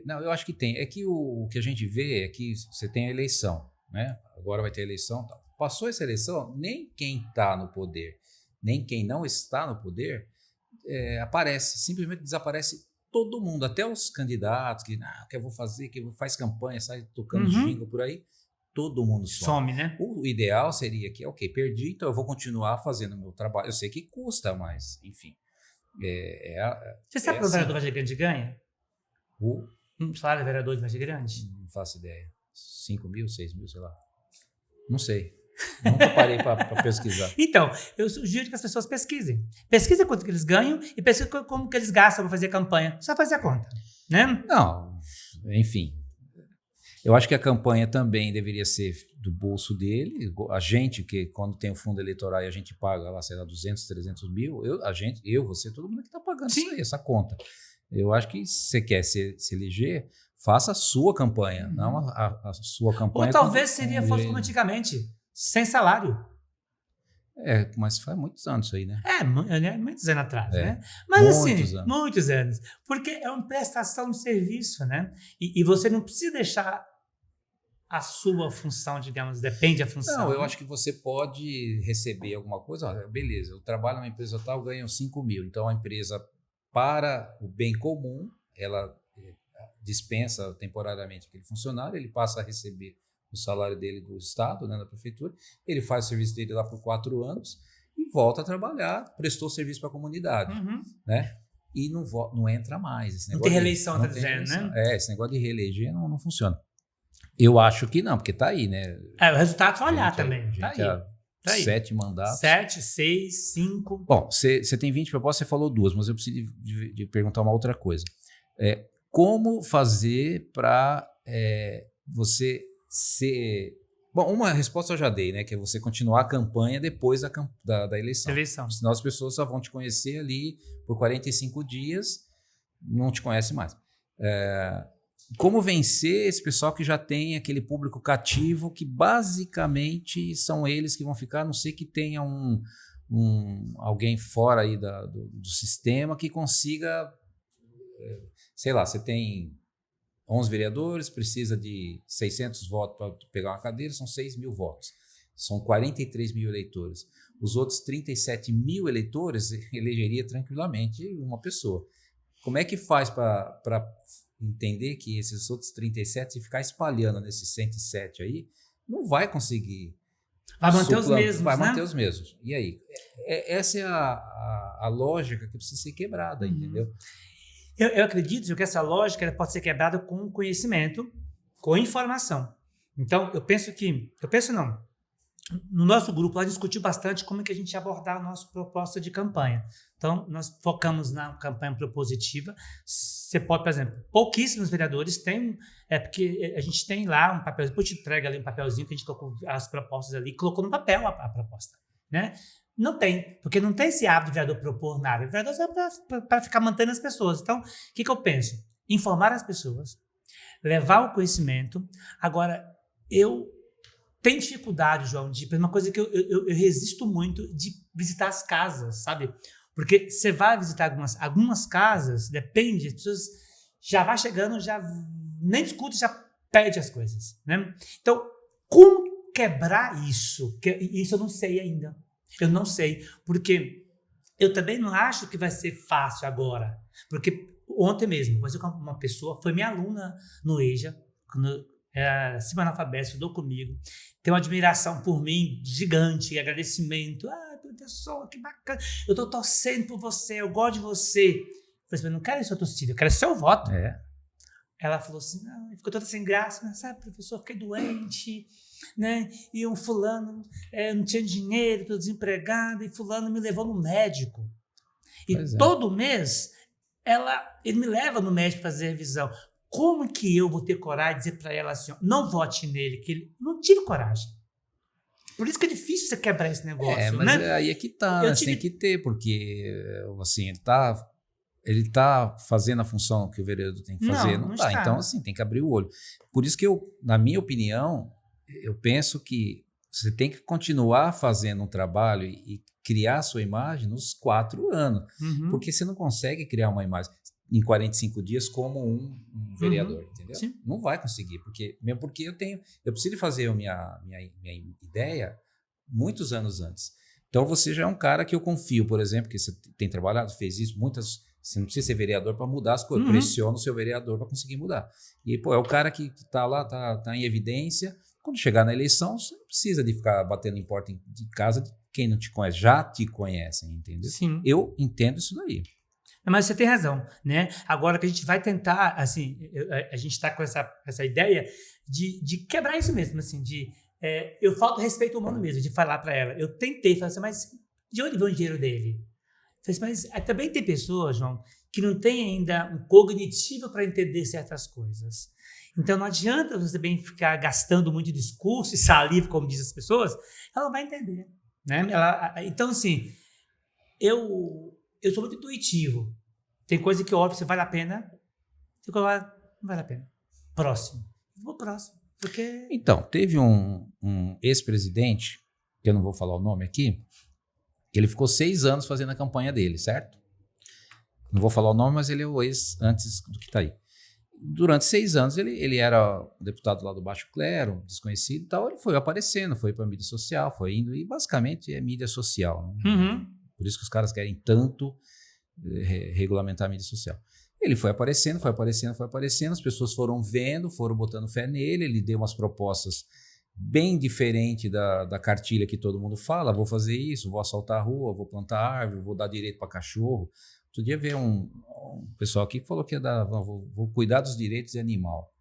Não, eu acho que tem. É que o que a gente vê é que você tem a eleição, né? Agora vai ter a eleição. Tá. Passou essa eleição, nem quem está no poder, nem quem não está no poder aparece. Simplesmente desaparece todo mundo, até os candidatos que eu vou fazer, que faz campanha, sai tocando jingle por aí, todo mundo some, né? O ideal seria que, ok, perdi, então eu vou continuar fazendo o meu trabalho. Eu sei que custa, mas, enfim. Você sabe que o vereador Vargem Grande ganha? O salário do vereador de Vargem Grande? Não faço ideia. 5 mil, 6 mil, sei lá. Não sei. Nunca parei para pesquisar. Então, eu sugiro que as pessoas pesquisem. Pesquisem quanto que eles ganham e pesquisem como que eles gastam para fazer campanha. Só fazer a conta, né? Não, enfim. Eu acho que a campanha também deveria ser do bolso dele. A gente, que quando tem o fundo eleitoral e a gente paga lá, sei lá, 200, 300 mil, você, todo mundo que está pagando isso aí, essa conta. Eu acho que se você quer se eleger, faça a sua campanha, não a sua campanha. Ou talvez fosse como antigamente, sem salário. Mas faz muitos anos isso aí, né? Muitos anos atrás, né? Mas muitos anos. Porque é uma prestação de serviço, né? E você não precisa deixar a sua função, digamos, depende da função. Não, eu acho que você pode receber alguma coisa. Beleza, eu trabalho numa empresa tal, ganho 5 mil. Então, a empresa, para o bem comum, ela dispensa temporariamente aquele funcionário, ele passa a receber o salário dele do Estado, né, da prefeitura, ele faz o serviço dele lá por 4 anos e volta a trabalhar, prestou serviço para a comunidade, né? E não entra mais. Esse não tem reeleição, tá dizendo, né? Esse negócio de reeleger não funciona. Eu acho que não, porque tá aí, né? O resultado é só olhar também. Tá aí. 7 mandatos. 7, 6, 5. Bom, você tem 20 propostas, você falou 2, mas eu preciso de perguntar uma outra coisa. como fazer para você ser... Bom, uma resposta eu já dei, né? Que é você continuar a campanha depois da eleição. Senão as pessoas só vão te conhecer ali por 45 dias, não te conhece mais. Como vencer esse pessoal que já tem aquele público cativo, que basicamente são eles que vão ficar, a não ser que tenha alguém fora aí do sistema que consiga, sei lá, você tem 11 vereadores, precisa de 600 votos para pegar uma cadeira, são 6 mil votos. São 43 mil eleitores. Os outros 37 mil eleitores elegeria tranquilamente uma pessoa. Como é que faz para entender que esses outros 37, se ficar espalhando nesses 107 aí, não vai conseguir... Vai manter os mesmos, vai né? manter os mesmos. E aí? Essa é a lógica que precisa ser quebrada, entendeu? Eu acredito que essa lógica ela pode ser quebrada com conhecimento, com informação. Então, no nosso grupo, lá discutiu bastante como é que a gente ia abordar a nossa proposta de campanha. Então, nós focamos na campanha propositiva. Você pode, por exemplo, pouquíssimos vereadores têm, porque a gente tem lá um papel, depois te entrega ali um papelzinho que a gente colocou as propostas ali, colocou no papel a proposta, né? Não tem, porque não tem esse hábito de vereador propor nada. O vereador é para ficar mantendo as pessoas. Então, o que eu penso? Informar as pessoas, levar o conhecimento. Agora, eu tenho dificuldade, João, uma coisa que eu resisto muito de visitar as casas, sabe? Porque você vai visitar algumas casas, depende, as pessoas já vai chegando, já nem discute, já pede as coisas, né? Então, como quebrar isso? Isso eu não sei ainda. Eu não sei, porque eu também não acho que vai ser fácil agora. Porque ontem mesmo, uma pessoa, foi minha aluna no EJA, quando era semi-analfabeto, estudou comigo, tem uma admiração por mim gigante, agradecimento. Professor, que bacana, eu estou torcendo por você, eu gosto de você. Eu falei assim, eu não quero a sua torcida, eu quero seu voto. Ela falou assim, não, ficou toda sem graça, né? Sabe, professor, fiquei doente, né? E um fulano não tinha dinheiro, estou desempregado, e fulano me levou no médico. E todo mês ele me leva no médico para fazer revisão. Como que eu vou ter coragem de dizer para ela assim, ó, não vote nele, que ele não tive coragem. Por isso que é difícil você quebrar esse negócio, mas né? aí é que tá, né? Tem que ter, porque assim, ele tá fazendo a função que o vereador tem que fazer? Não tá. Então, assim, tem que abrir o olho. Por isso que na minha opinião, eu penso que você tem que continuar fazendo um trabalho e criar a sua imagem nos 4 anos. Porque você não consegue criar uma imagem em 45 dias como um vereador, entendeu? Sim. Não vai conseguir, mesmo porque eu preciso fazer a minha ideia muitos anos antes. Então, você já é um cara que eu confio, por exemplo, que você tem trabalhado, fez isso, você não precisa ser vereador para mudar as coisas, pressiona o seu vereador para conseguir mudar. E, é o cara que está lá, tá em evidência. Quando chegar na eleição, você não precisa de ficar batendo em porta de casa de quem não te conhece, já te conhecem, entendeu? Sim. Eu entendo isso daí. Mas você tem razão, né? Agora que a gente vai tentar, assim, a gente está com essa ideia de quebrar isso mesmo, assim, eu falto respeito humano mesmo, de falar para ela. Eu tentei falar assim, mas de onde vem o dinheiro dele? Mas também tem pessoas, João, que não têm ainda um cognitivo para entender certas coisas. Então não adianta você bem ficar gastando muito discurso e saliva, como dizem as pessoas, ela vai entender, né? Então, assim, eu sou muito intuitivo. Tem coisa que, óbvio, se vale a pena, tem coisa que não vale a pena. Próximo. Vou próximo. Porque... Então, teve um ex-presidente, que eu não vou falar o nome aqui, que ele ficou 6 anos fazendo a campanha dele, certo? Não vou falar o nome, mas ele é o ex antes do que está aí. Durante 6 anos, ele era deputado lá do Baixo Clero, desconhecido e tal, ele foi aparecendo, foi para a mídia social, foi indo, e basicamente é mídia social, né? Por isso que os caras querem tanto regulamentar a mídia social. Ele foi aparecendo, as pessoas foram vendo, foram botando fé nele, ele deu umas propostas bem diferentes da cartilha que todo mundo fala, vou fazer isso, vou assaltar a rua, vou plantar árvore, vou dar direito para cachorro. Outro dia veio um pessoal aqui que falou que vou cuidar dos direitos de animal.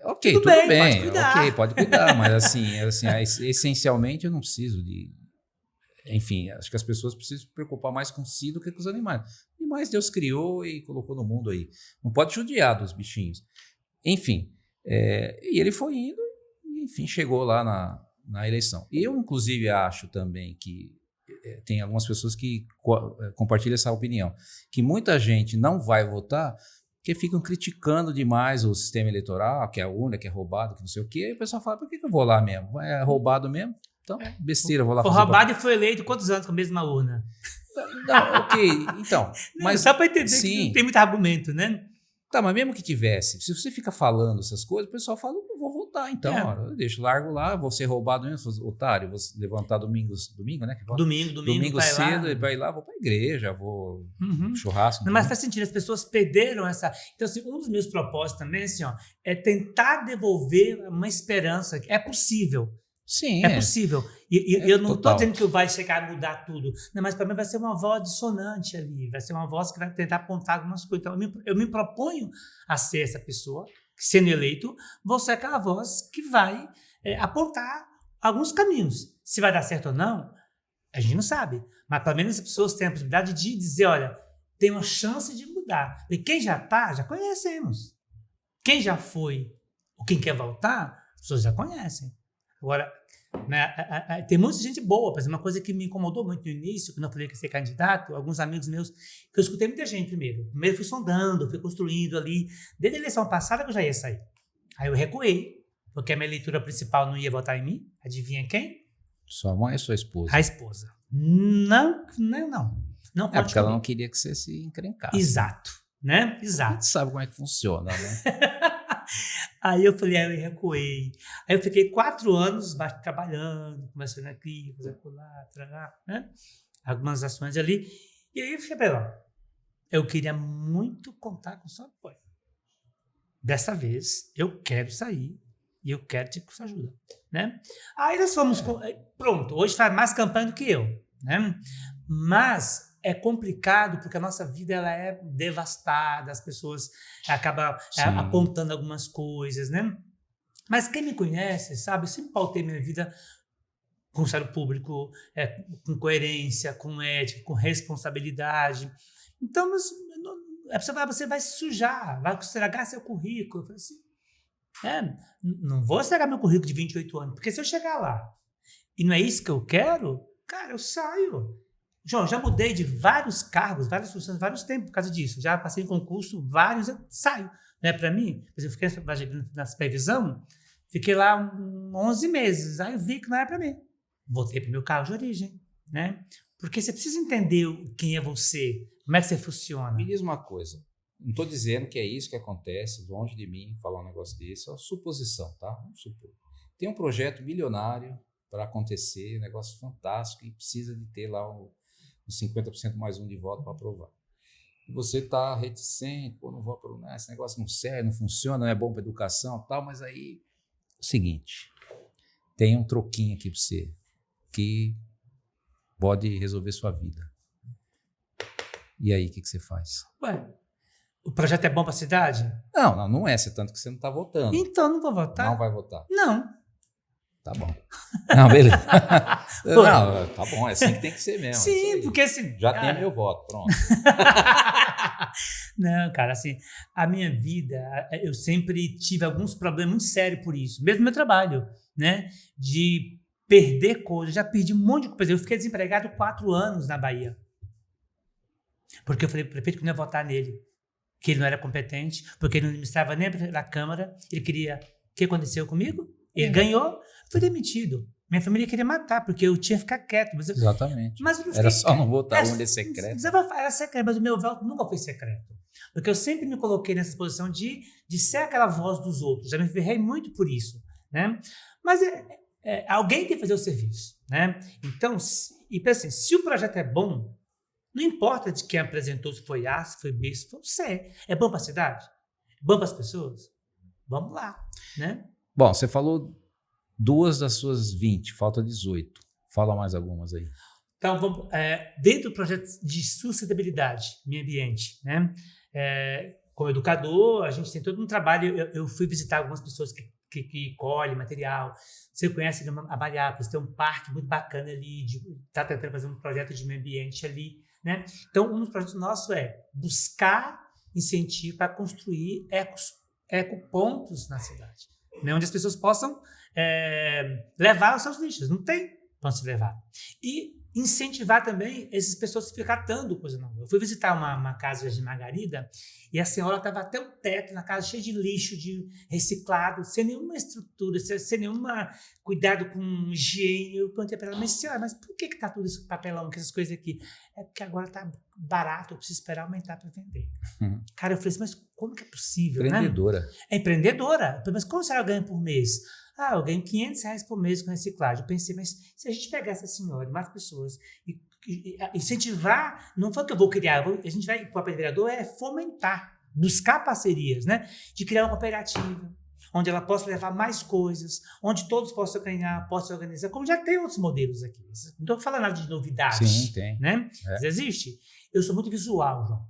Ok, tudo bem, pode cuidar. Ok, pode cuidar, mas assim, essencialmente eu não preciso de... enfim, acho que as pessoas precisam se preocupar mais com si do que com os animais. Animais Deus criou e colocou no mundo aí. Não pode judiar dos bichinhos. Enfim, e ele foi indo e, enfim, chegou lá na eleição. E eu, inclusive, acho também que tem algumas pessoas que compartilham essa opinião, que muita gente não vai votar porque ficam criticando demais o sistema eleitoral, que é a urna, que é roubado, que não sei o quê. E o pessoal fala, por que eu vou lá mesmo? É roubado mesmo? Então, besteira, vou lá fazer. Foi roubado e foi eleito quantos anos com a mesma urna? Não, ok, então. Mas, só para entender sim, que não tem muito argumento, né? Tá, mas mesmo que tivesse, se você fica falando essas coisas, o pessoal fala, não vou votar, então, eu deixo, largo lá, vou ser roubado mesmo, otário, vou levantar domingo, né? Que domingo vai cedo, lá. vai lá, vou pra igreja, vou churrasco. Não, mas faz sentido, as pessoas perderam essa... Então, assim, um dos meus propósitos também, assim, ó, é tentar devolver uma esperança, que é possível. Sim, é possível. E eu não estou total. dizendo que vai chegar a mudar tudo. Não, mas para mim vai ser uma voz dissonante ali. Vai ser uma voz que vai tentar apontar algumas coisas. Então, eu me proponho a ser essa pessoa, sendo eleito, vou ser aquela voz que vai apontar alguns caminhos. Se vai dar certo ou não, a gente não sabe. Mas pelo menos as pessoas têm a possibilidade de dizer, olha, tem uma chance de mudar. E quem já está, já conhecemos. Quem já foi ou quem quer voltar, as pessoas já conhecem. Agora, né, tem muita gente boa, por exemplo, uma coisa que me incomodou muito no início, quando eu falei que ia ser candidato, alguns amigos meus, que eu escutei muita gente primeiro. Primeiro fui sondando, fui construindo ali. Desde a eleição passada que eu já ia sair. Aí eu recuei, porque a minha leitura principal não ia votar em mim. Adivinha quem? Sua mãe e sua esposa. A esposa. Não pode porque ela não queria que você se encrencasse. Exato, né? A Exato. gente sabe como é que funciona, né? Aí eu falei, aí eu recuei. Aí eu fiquei 4 anos trabalhando, conversando aqui, fazendo lá, né? Algumas ações ali. E aí eu fiquei, pera, eu queria muito contar com o seu apoio. Dessa vez, eu quero sair e eu quero ter sua ajuda, né? Aí nós fomos, pronto, hoje faz mais campanha do que eu, né? Mas é complicado porque a nossa vida ela é devastada, as pessoas acabam apontando algumas coisas, né? Mas quem me conhece, sabe, eu sempre pautei minha vida com o serviço público, com coerência, com ética, com responsabilidade. Então, você vai se sujar, vai estragar seu currículo. Eu falei assim, não vou estragar meu currículo de 28 anos, porque se eu chegar lá e não é isso que eu quero, cara, eu saio. João, já mudei de vários cargos, várias funções, vários tempos por causa disso. Já passei em concurso, vários, eu saio. Não é para mim? Eu fiquei na supervisão, fiquei lá 11 meses, aí eu vi que não era para mim. Voltei para o meu cargo de origem, né? Porque você precisa entender quem é você, como é que você funciona. Me diz uma coisa, não estou dizendo que é isso que acontece, longe de mim falar um negócio desse, é uma suposição, tá? Vamos supor. Tem um projeto milionário para acontecer, um negócio fantástico e precisa de ter lá os 50% mais um de voto para aprovar. E você está reticente, não vou aprovar, esse negócio não serve, não funciona, não é bom para educação, tal, mas aí é o seguinte, tem um troquinho aqui para você que pode resolver sua vida. E aí, o que você faz? Ué, o projeto é bom para a cidade? Não é, tanto que você não está votando. Então, não vou votar? Não vai votar? Não. Tá bom. Não, beleza. Não, tá bom, é assim que tem que ser mesmo. Sim, porque assim... Já tem meu voto, pronto. Não, cara, assim, a minha vida, eu sempre tive alguns problemas muito sérios por isso. Mesmo no meu trabalho, né? De perder coisas. Já perdi um monte de coisa. Eu fiquei desempregado 4 anos na Bahia. Porque eu falei pro prefeito que não ia votar nele. Que ele não era competente, porque ele não administrava nem a Câmara. Ele queria... O que aconteceu comigo? Ele ganhou, foi demitido. Minha família queria matar, porque eu tinha que ficar quieto. Exatamente. Mas eu não era só não votar onde é secreto. Era secreto, mas o meu voto nunca foi secreto. Porque eu sempre me coloquei nessa posição de ser aquela voz dos outros. Já me ferrei muito por isso, né? Mas alguém tem que fazer o serviço, né? Então, e assim, se o projeto é bom, não importa de quem apresentou, se foi A, se foi B, se foi C. É bom para a cidade? É bom para as pessoas? Vamos lá, né? Bom, você falou 2 das suas 20, falta 18. Fala mais algumas aí. Então, vamos, dentro do projeto de sustentabilidade, meio ambiente, né? Como educador, a gente tem todo um trabalho. Eu fui visitar algumas pessoas que que colhe material. Você conhece a Mariápolis, tem um parque muito bacana ali, está tentando fazer um projeto de meio ambiente ali, né? Então, um dos projetos nossos é buscar incentivo para construir ecopontos na cidade, né? Onde as pessoas possam levar os seus lixos. Não tem para onde se levar. E incentivar também essas pessoas a ficar catando coisa na rua. Eu fui visitar uma casa de Margarida e a senhora estava até o teto na casa cheio de lixo, de reciclado, sem nenhuma estrutura, sem nenhuma cuidado com higiene. Eu perguntei para ela, mas senhora, mas por que está tudo esse papelão, que essas coisas aqui? É porque agora está barato, eu preciso esperar aumentar para vender. Cara, eu falei assim, mas como que é possível, empreendedora. Né? É empreendedora. Mas como a senhora ganha por mês? Eu ganho R$500 por mês com reciclagem. Eu pensei, mas se a gente pegar essa senhora e mais pessoas e incentivar, não foi o que eu vou criar, a gente vai, o papel de vereador é fomentar, buscar parcerias, né? De criar uma cooperativa, onde ela possa levar mais coisas, onde todos possam ganhar, possam organizar, como já tem outros modelos aqui. Não estou falando nada de novidade. Sim, tem. Né? Existe. Eu sou muito visual, João.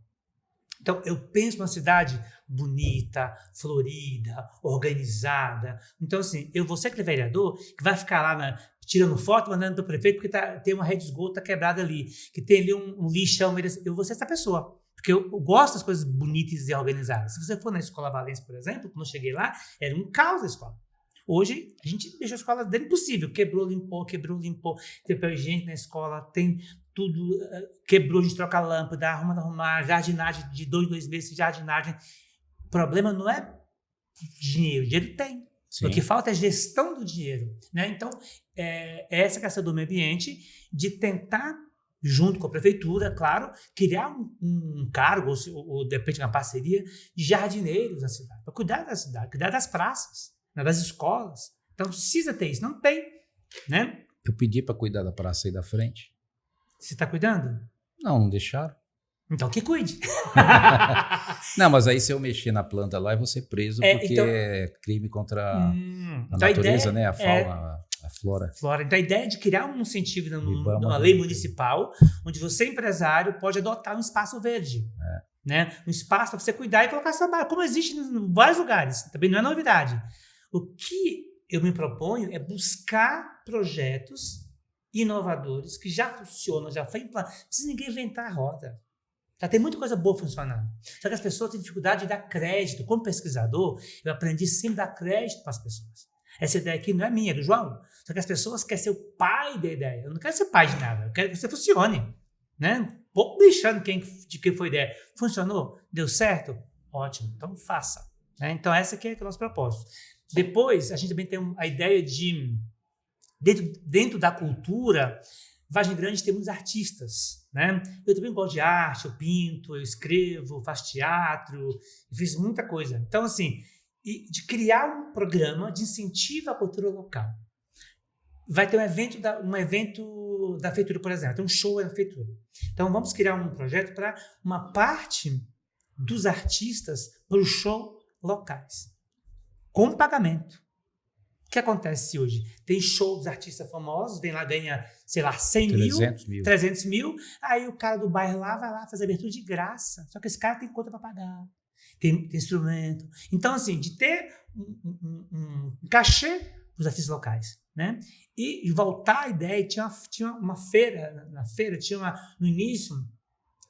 Então, eu penso numa cidade bonita, florida, organizada. Então, assim, eu vou ser aquele vereador que vai ficar lá tirando foto, mandando para o prefeito, porque tem uma rede de esgoto quebrada ali, que tem ali um lixão. Eu vou ser essa pessoa, porque eu gosto das coisas bonitas e organizadas. Se você for na Escola Valência, por exemplo, quando eu cheguei lá, era um caos a escola. Hoje, a gente deixou a escola dentro do possível. Quebrou, limpou. Tem papel higiênico na escola, tem tudo. Quebrou, a gente troca a lâmpada, arrumar, jardinagem de 2 meses, jardinagem. O problema não é dinheiro, dinheiro tem. Sim. O que falta é gestão do dinheiro. Né? Então, essa questão do meio ambiente, de tentar, junto com a prefeitura, claro, criar um cargo, ou de repente uma parceria de jardineiros na cidade, para cuidar da cidade, cuidar das praças, das escolas. Então, precisa ter isso. Não tem, né? Eu pedi para cuidar da praça aí da frente. Você está cuidando? Não deixaram. Então, que cuide. Não, mas aí se eu mexer na planta lá, eu vou ser preso, porque então, é crime contra a natureza, ideia, né? A fauna, a flora. Então, a ideia é de criar um incentivo numa lei municipal, onde você, empresário, pode adotar um espaço verde. Né? Um espaço para você cuidar e colocar sua marca, como existe em vários lugares. Também não é novidade. O que eu me proponho é buscar projetos inovadores que já funcionam, já foi implantado. Não precisa ninguém inventar a roda. Já tem muita coisa boa funcionando. Só que as pessoas têm dificuldade de dar crédito. Como pesquisador, eu aprendi sempre a dar crédito para as pessoas. Essa ideia aqui não é minha, é do João. Só que as pessoas querem ser o pai da ideia. Eu não quero ser pai de nada. Eu quero que você funcione. Né? Pouco deixando de quem foi a ideia. Funcionou? Deu certo? Ótimo. Então, faça. Né? Então, essa aqui é o nosso propósito. Depois, a gente também tem a ideia de, dentro da cultura, Vargem Grande tem muitos artistas. Né? Eu também gosto de arte, eu pinto, eu escrevo, faço teatro, eu fiz muita coisa. Então, assim, de criar um programa de incentivo à cultura local. Vai ter um evento da feitura, por exemplo, tem um show na feitura. Então, vamos criar um projeto para uma parte dos artistas para o show locais, com pagamento. O que acontece hoje? Tem show dos artistas famosos, vem lá, ganha, sei lá, 300 mil. 300 mil, aí o cara do bairro lá vai lá fazer abertura de graça. Só que esse cara tem conta para pagar, tem instrumento. Então, assim, de ter um cachê para os artistas locais, né? E voltar à ideia, tinha uma feira, no início,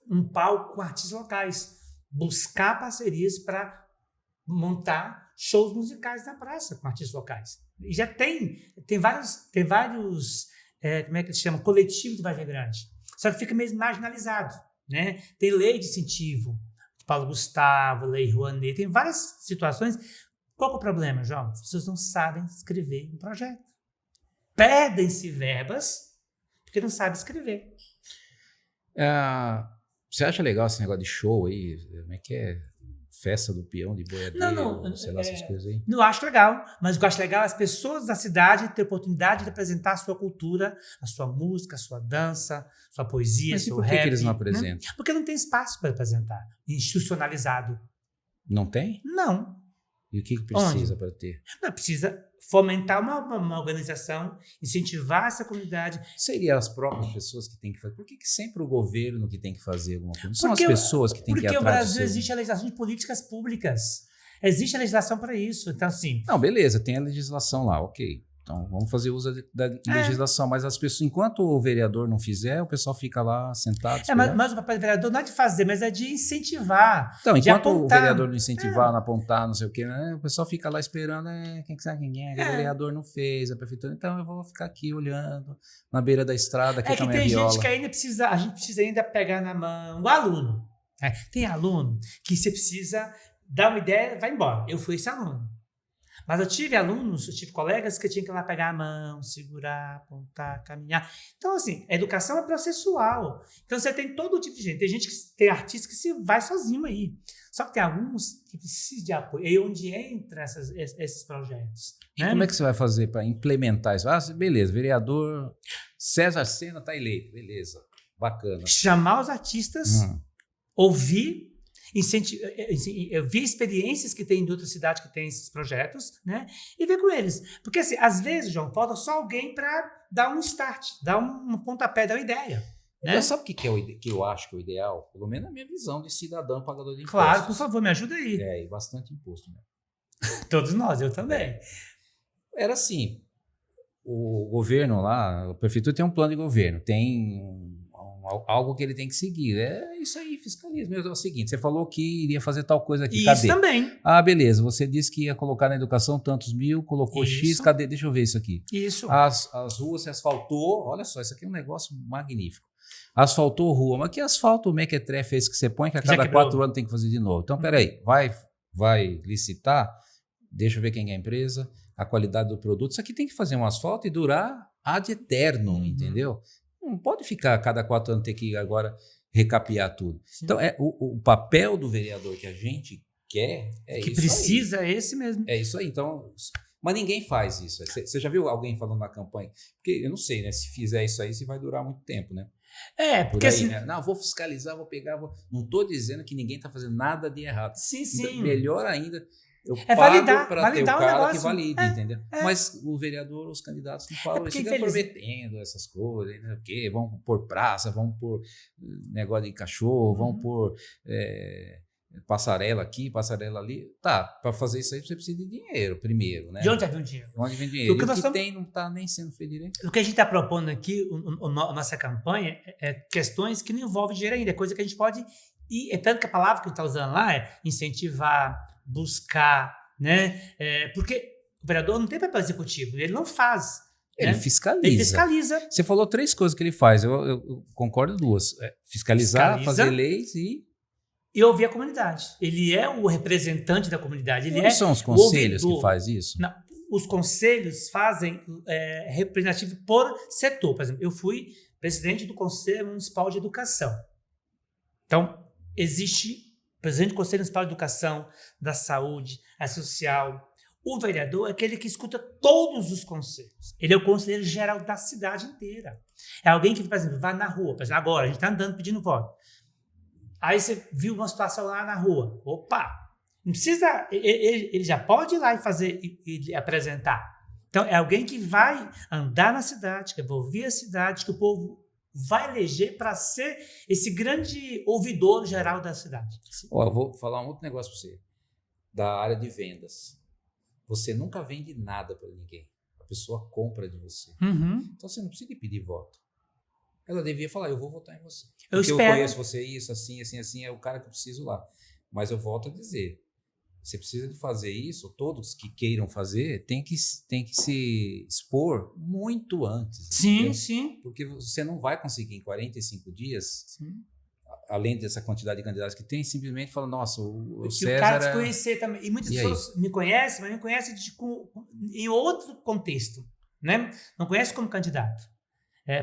um palco com artistas locais, buscar parcerias para montar shows musicais na praça com artistas locais. E já tem vários como é que se chama? Coletivos de Vargem Grande. Só que fica meio marginalizado, né? Tem lei de incentivo, Paulo Gustavo, Lei Rouanet, tem várias situações. Qual que é o problema, João? As pessoas não sabem escrever um projeto. Perdem-se verbas porque não sabem escrever. Você acha legal esse negócio de show aí? Como é que é? Festa do peão, de boiadeiro, não, sei lá, essas coisas aí? Não acho legal, mas o que eu acho legal é as pessoas da cidade terem a oportunidade de apresentar a sua cultura, a sua música, a sua dança, a sua poesia, mas seu por rap. Que eles não apresentam? Né? Porque não tem espaço para apresentar, institucionalizado. Não tem? Não. E o que precisa para ter? Não, precisa fomentar uma organização, incentivar essa comunidade. Seria as próprias pessoas que têm que fazer. Por que sempre o governo que tem que fazer alguma coisa? São as pessoas que têm que ir atrás. Porque o Brasil existe a legislação de políticas públicas. Existe a legislação para isso. Então, assim. Não, beleza, tem a legislação lá, ok. Então, vamos fazer uso da legislação. Mas as pessoas, enquanto o vereador não fizer, o pessoal fica lá sentado. Mas o papel do vereador não é de fazer, mas é de incentivar. Então, de enquanto apontar. o vereador não incentivar, não apontar, não sei o quê, né, o pessoal fica lá esperando, quem que sabe quem é, que o vereador não fez, a prefeitura, então eu vou ficar aqui olhando, na beira da estrada, aqui com a minha viola. Gente que ainda precisa, a gente precisa ainda pegar na mão o aluno. Né? Tem aluno que você precisa dar uma ideia, vai embora. Eu fui esse aluno. Mas eu tive colegas que tinham que ir lá pegar a mão, segurar, apontar, caminhar. Então, assim, a educação é processual. Então, você tem todo tipo de gente. Tem gente tem artista que se vai sozinho aí. Só que tem alguns que precisam de apoio. É aí onde entra esses projetos. E como é que você vai fazer para implementar isso? Beleza, vereador César Sena está eleito. Beleza, bacana. Chamar os artistas, ouvir, ver experiências que tem de outras cidades que tem esses projetos, né? E ver com eles. Porque, assim, às vezes, João, falta só alguém para dar um start, dar um pontapé, dar uma ideia. Né? Mas sabe o que eu acho que é o ideal? Pelo menos na minha visão de cidadão pagador de impostos. Claro, por favor, me ajuda aí. E bastante imposto mesmo. Todos nós, eu também. Era assim, o governo lá, a prefeitura tem um plano de governo, tem algo que ele tem que seguir. É isso aí, fiscalismo. É o seguinte, você falou que iria fazer tal coisa aqui, cadê? Isso também. Beleza, você disse que ia colocar na educação tantos mil, colocou isso. X, cadê? Deixa eu ver isso aqui. Isso. As ruas se asfaltou, olha só, isso aqui é um negócio magnífico. Asfaltou rua, mas que asfalto mequetrefe é esse que você põe que a cada 4 anos tem que fazer de novo? Então, peraí, vai licitar, deixa eu ver quem é a empresa, a qualidade do produto. Isso aqui tem que fazer um asfalto e durar ad eternum, entendeu? Não pode ficar a cada 4 anos ter que agora recapear tudo. Sim. Então, o papel do vereador que a gente quer que isso precisa aí. É esse mesmo. É isso aí. Então, mas ninguém faz isso. Você já viu alguém falando na campanha? Porque eu não sei, né? Se fizer isso aí, se vai durar muito tempo, né? Porque aí, assim... né? Não, vou fiscalizar, vou pegar... Não estou dizendo que ninguém está fazendo nada de errado. Sim. Melhor ainda... Eu pago para ter o cara negócio. que valide, entendeu? Mas o vereador, os candidatos não falam, eles ficam prometendo essas coisas, né? Porque vão pôr praça, vão pôr negócio de cachorro, vão pôr passarela aqui, passarela ali. Tá, para fazer isso aí você precisa de dinheiro primeiro, né? De onde vem o dinheiro? Onde vem dinheiro? O que tem não está nem sendo feito direito. O que a gente está propondo aqui, a nossa campanha, é questões que não envolvem dinheiro ainda, é coisa que a gente pode... E é tanto que a palavra que a gente está usando lá é incentivar, buscar, né? Porque o vereador não tem papel executivo, ele não faz. Ele fiscaliza. Você falou 3 coisas que ele faz, eu concordo 2. Fiscalizar, fazer leis e ouvir a comunidade. Ele é o representante da comunidade. Não são os conselhos que fazem isso? Não, os conselhos fazem representativo por setor. Por exemplo, eu fui presidente do Conselho Municipal de Educação. Então, existe presidente do Conselho Municipal de Educação, da Saúde, a Social. O vereador é aquele que escuta todos os conselhos. Ele é o conselheiro geral da cidade inteira. É alguém que, por exemplo, vai na rua. Por exemplo, agora, a gente está andando pedindo voto. Aí você viu uma situação lá na rua. Opa! Não precisa... Ele já pode ir lá e apresentar. Então, é alguém que vai andar na cidade, que vai ouvir a cidade, que o povo vai eleger para ser esse grande ouvidor geral da cidade. Eu vou falar um outro negócio para você. Da área de vendas. Você nunca vende nada para ninguém. A pessoa compra de você. Então você não precisa pedir voto. Ela devia falar, eu vou votar em você. Porque eu conheço você, isso, assim, é o cara que eu preciso lá. Mas eu volto a dizer, você precisa de fazer isso, todos que queiram fazer, tem que se expor muito antes. Sim, entendeu? sim. Porque você não vai conseguir em 45 dias, além dessa quantidade de candidatos que tem, simplesmente fala, nossa, o César... o cara se conhecer também. E muitas pessoas me conhecem, mas me conhecem em outro contexto. Né? Não conhecem como candidato.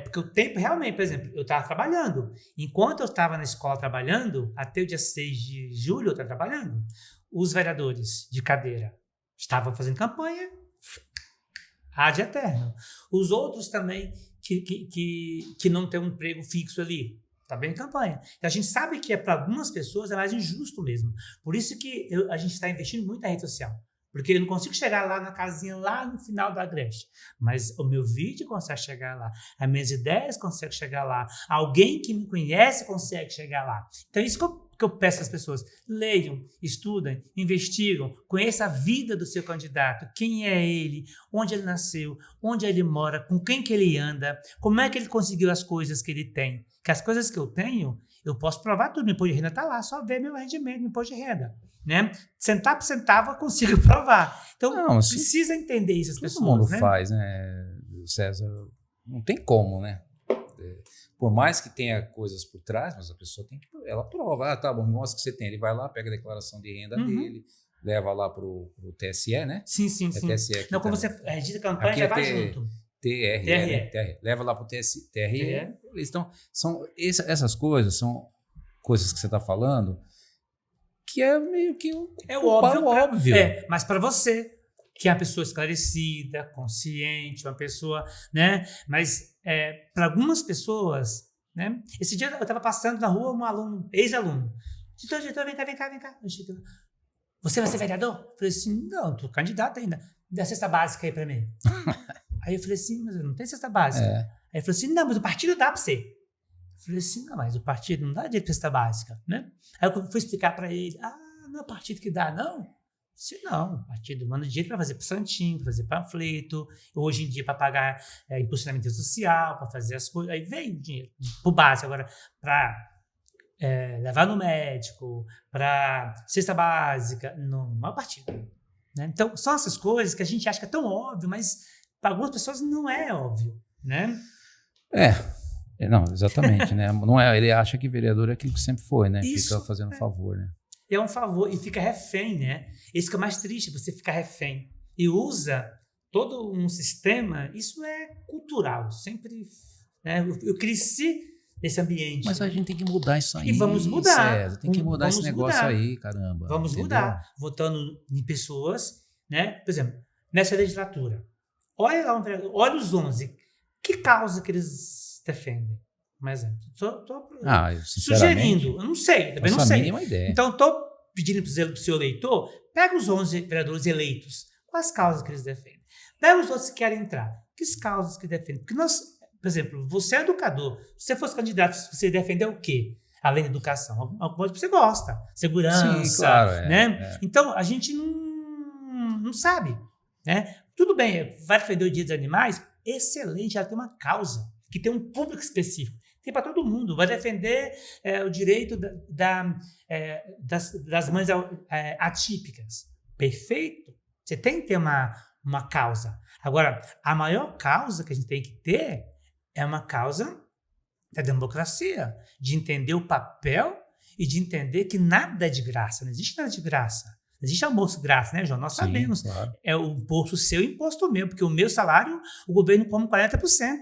Porque o tempo, realmente, por exemplo, eu estava trabalhando. Enquanto eu estava na escola trabalhando, até o dia 6 de julho eu estava trabalhando. Os vereadores de cadeira estavam fazendo campanha ad eterno. Os outros também que não têm um emprego fixo ali, também em campanha. Então, a gente sabe que para algumas pessoas é mais injusto mesmo. Por isso que a gente está investindo muito na rede social. Porque eu não consigo chegar lá na casinha, lá no final da Agreste. Mas o meu vídeo consegue chegar lá. As minhas ideias conseguem chegar lá. Alguém que me conhece consegue chegar lá. Então, isso que que eu peço às pessoas? Leiam, estudem, investigam, conheçam a vida do seu candidato, quem é ele, onde ele nasceu, onde ele mora, com quem que ele anda, como é que ele conseguiu as coisas que ele tem. Que as coisas que eu tenho, eu posso provar tudo, meu imposto de renda está lá, só ver meu rendimento, meu imposto de renda. Né? Centavo por centavo eu consigo provar. Então, precisa entender isso as pessoas. Todo mundo faz, né, César? Não tem como, né? Por mais que tenha coisas por trás, mas a pessoa tem que... Ela prova. Tá bom, mostra que você tem. Ele vai lá, pega a declaração de renda dele, leva lá pro TSE, né? Sim. TSE aqui não, quando você registra a campanha, já vai junto. TRE. Leva lá pro TRE. Então, essas coisas são coisas que você está falando que é meio que é óbvio. Mas para você, que é uma pessoa esclarecida, consciente, uma pessoa, né? Mas para algumas pessoas, né? Esse dia eu estava passando na rua, um aluno, ex-aluno. Diretor, vem cá. Você vai ser vereador? Eu falei assim, não, estou candidato ainda. Dá cesta básica aí para mim. Aí eu falei assim, mas eu não tenho cesta básica. Aí ele falou assim, não, mas o partido dá para você. Eu falei assim, não, mas o partido não dá direito de cesta básica, né? Aí eu fui explicar para ele, não é o partido que dá, não? Se não, o partido manda dinheiro para fazer para santinho, para fazer panfleto, hoje em dia para pagar impulsionamento social, para fazer as coisas, aí vem dinheiro por base. Agora, para levar no médico, para cesta básica, não é o partido. Né? Então, são essas coisas que a gente acha que é tão óbvio, mas para algumas pessoas não é óbvio, né? Não, exatamente, né? Não é, ele acha que vereador é aquilo que sempre foi, né? Isso, fica fazendo favor, né? É um favor e fica refém, né? Isso que é mais triste, você ficar refém. E usa todo um sistema, isso é cultural, sempre... Né? Eu cresci nesse ambiente. Mas a gente tem que mudar isso aí. E vamos mudar. César, tem que mudar esse negócio aí, caramba. Vamos mudar. Votando em pessoas, né? Por exemplo, nessa legislatura, olha lá, olha os 11. Que causa que eles defendem? Mas estou sugerindo, eu não sei, também não sei. Mínima ideia. Então, estou pedindo para o seu eleitor, pega os 11 vereadores eleitos, quais causas que eles defendem? Pega os outros que querem entrar, que causas que defendem? Porque nós, por exemplo, você é educador, se você fosse candidato, você defender o quê? Além da educação, alguma coisa que você gosta, segurança, sim, claro, né? Então, a gente não sabe, né? Tudo bem, vai defender o Dia dos Animais, excelente, ela tem uma causa, que tem um público específico. Tem para todo mundo. Vai defender o direito das mães atípicas. Perfeito. Você tem que ter uma causa. Agora, a maior causa que a gente tem que ter é uma causa da democracia, de entender o papel e de entender que nada é de graça. Não existe nada de graça. Não existe almoço grátis, né, João? Nós sabemos. Claro. É o imposto seu e o imposto meu, porque o meu salário, o governo come 40%.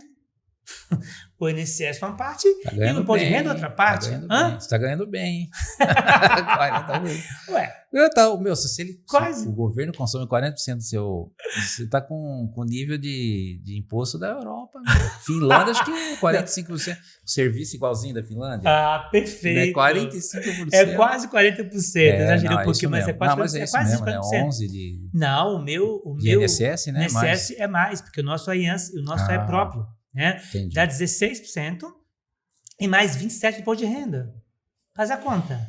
O INSS uma parte e o imposto de renda outra parte. Você está ganhando bem, hein? 40 mil. Ué, se o governo consome 40% do seu... Você está com nível de imposto da Europa. Né? Finlândia, acho que é 45%. Serviço igualzinho da Finlândia. Perfeito. É 45%. É quase 40%. Exagerei um pouquinho, mas é quase 40%. Mas é isso mesmo, né? 11% de... Não, o meu INSS, né? INSS é mais, porque o nosso é próprio. Né? Dá 16% e mais 27% de imposto de renda. Faz a conta.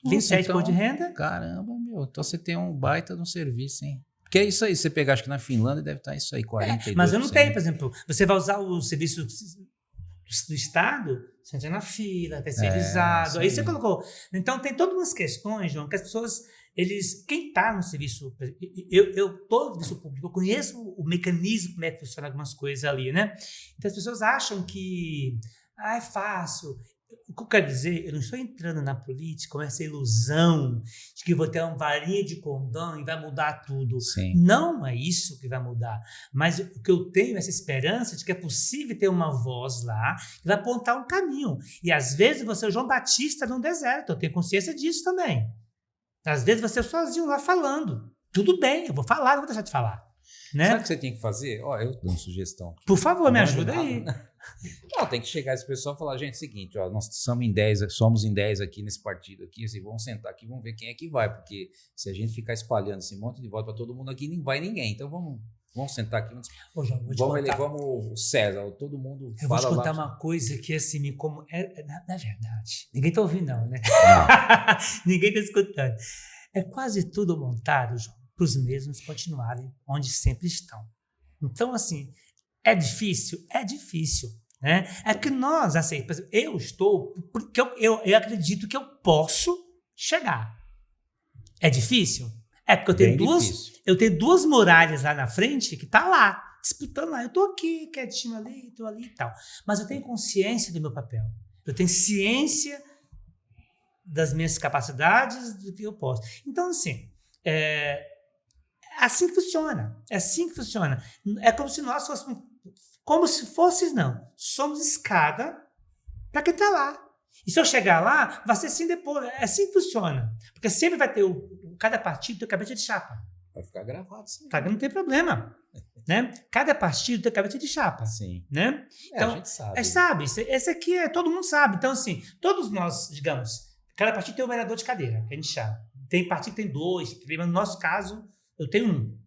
27% de imposto de renda. Caramba, meu. Então você tem um baita de um serviço, hein? Porque é isso aí. Você pegar, acho que na Finlândia deve estar isso aí, 42%. Mas eu não tenho, por exemplo. Você vai usar o serviço do Estado, você entra na fila, terceirizado. Aí você colocou. Então tem todas umas questões, João, que as pessoas... quem está no serviço, eu estou no serviço público, eu conheço o mecanismo como é que funciona algumas coisas ali, né? Então as pessoas acham que é fácil. O que eu quero dizer, eu não estou entrando na política com essa ilusão de que vou ter uma varinha de condão e vai mudar tudo. Sim. Não é isso que vai mudar. Mas o que eu tenho é essa esperança de que é possível ter uma voz lá que vai apontar um caminho. E às vezes você é o João Batista num deserto, eu tenho consciência disso também. Às vezes você é sozinho lá falando. Tudo bem, eu vou falar, não vou deixar de falar. Né? Sabe o que você tem que fazer? Eu dou uma sugestão. Por favor, me ajuda aí. Não, tem que chegar esse pessoal e falar, gente, é o seguinte, nós somos em 10 aqui nesse partido aqui, assim, vamos sentar aqui, vamos ver quem é que vai, porque se a gente ficar espalhando esse monte de voto para todo mundo aqui, não vai ninguém. Então vamos Vamos sentar aqui. Ô, João, vou te contar. Vamos o César, todo mundo Eu fala vou te contar lá. uma coisa que assim, na verdade, ninguém tá ouvindo não, né? Não. Ninguém tá escutando. É quase tudo montado, João, para os mesmos continuarem onde sempre estão. Então, assim, é difícil? É difícil. Né? É que nós, assim, por exemplo, eu estou, porque eu acredito que eu posso chegar. É difícil? É porque eu tenho duas muralhas lá na frente que tá lá, disputando lá. Eu tô aqui, quietinho ali, tô ali e tal. Mas eu tenho consciência do meu papel. Eu tenho ciência das minhas capacidades, do que eu posso. Então, assim, é assim que funciona. É assim que funciona. É como se nós fôssemos... Como se fosse, não. Somos escada para quem está lá. E se eu chegar lá, vai ser assim depois. É assim que funciona. Porque sempre vai ter cada partido tem cabeça de chapa. Vai ficar gravado, sim. Tá, não tem problema. Né? Cada partido tem cabeça de chapa. Sim. Né? Então, a gente sabe. Sabe. Esse aqui todo mundo sabe. Então, assim, todos nós, digamos, cada partido tem um vereador de cadeira, que a gente chama. Tem partido que tem 2, 3, mas no nosso caso, eu tenho 1.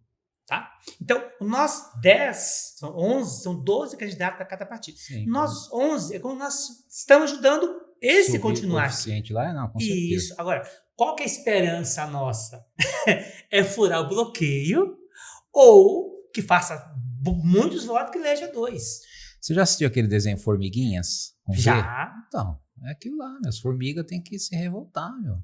Tá? Então, nós 10, são 11, são 12 candidatos para cada partido. Sim, nós 11, é como nós estamos ajudando esse subir continuar. O coeficiente lá, não, com certeza. Isso. Agora, qual que é a esperança nossa? É furar o bloqueio ou que faça muitos votos que eleja 2. Você já assistiu aquele desenho Formiguinhas? Já. Então, é aquilo lá, as formigas têm que se revoltar, meu.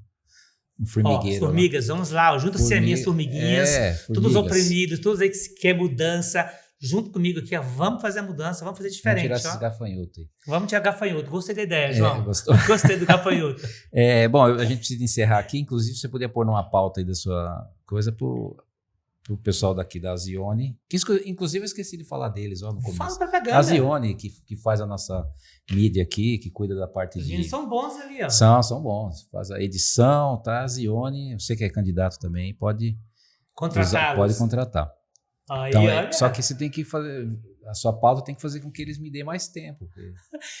Um formigueiro. Ó, formigas, lá. Vamos lá, junta-se a minhas formiguinhas, todos oprimidos, todos aí que querem mudança, junto comigo aqui, ó, vamos fazer a mudança, vamos fazer diferente. Vamos tirar esses gafanhotos aí. Vamos tirar gafanhoto, gostei da ideia, João. Gostou? Gostei do gafanhoto. Bom, a gente precisa encerrar aqui, inclusive você podia pôr numa pauta aí da sua coisa pro pessoal daqui da Zione, que inclusive eu esqueci de falar deles, ó, no começo. Fala propaganda. A Zione, que faz a nossa mídia aqui, que cuida da parte Os de... meninos são bons ali, ó. São bons. Faz a edição, tá? A Zione, você que é candidato também, pode contratar. Aí, então, olha. Só que você tem que fazer... A sua pauta tem que fazer com que eles me dêem mais tempo.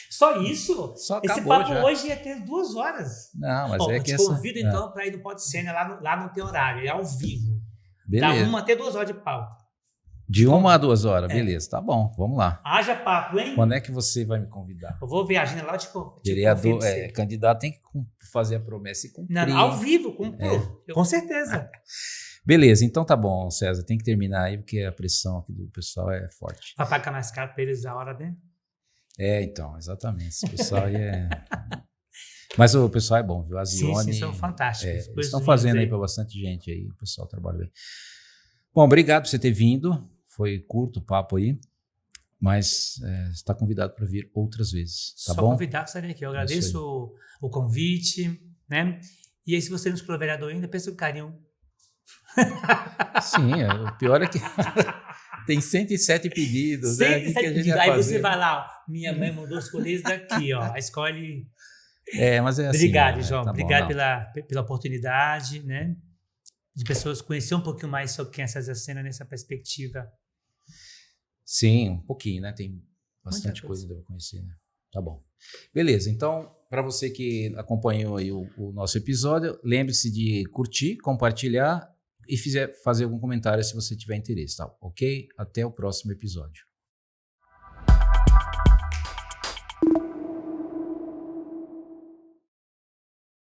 Só isso? Só esse acabou papo já. hoje ia ter 2 horas. Não, mas é que eu te convido então para ir no Pode Ser, né? Lá não tem horário, é ao vivo. Beleza. Dá 1 até 2 horas de pauta. De 1 a 2 horas, beleza, tá bom, vamos lá. Haja papo, hein? Quando é que você vai me convidar? Eu vou viajar lá, tipo. Vereador, candidato tem que fazer a promessa e cumprir. Não, ao vivo, com certeza. Beleza, então tá bom, César, tem que terminar aí, porque a pressão aqui do pessoal é forte. Vai pagar mais caro para eles a hora, né? Então, exatamente, esse pessoal aí é... Mas o pessoal é bom, viu? A Zione... Sim, são fantásticos. Eles estão fazendo aí para bastante gente aí, o pessoal trabalha bem. Bom, obrigado por você ter vindo, foi curto o papo aí, mas você está convidado para vir outras vezes, tá bom? Só convidado para estar aqui, eu agradeço o convite, né? E aí, se você não escolheu vereador ainda, pensa com carinho. Sim, o pior é que tem 107 pedidos, 107 né? Que a gente aí você vai lá, ó, minha mãe mandou escolher esse daqui, ó, escolhe... mas é assim. Obrigado, né? João, Tá obrigado bom, pela oportunidade, né? De pessoas conhecer um pouquinho mais sobre quem é César Sena nessa perspectiva. Sim, um pouquinho, né? Tem bastante coisa para conhecer, né? Tá bom. Beleza, então, para você que acompanhou aí o nosso episódio, lembre-se de curtir, compartilhar e fazer algum comentário se você tiver interesse, tá? Ok? Até o próximo episódio.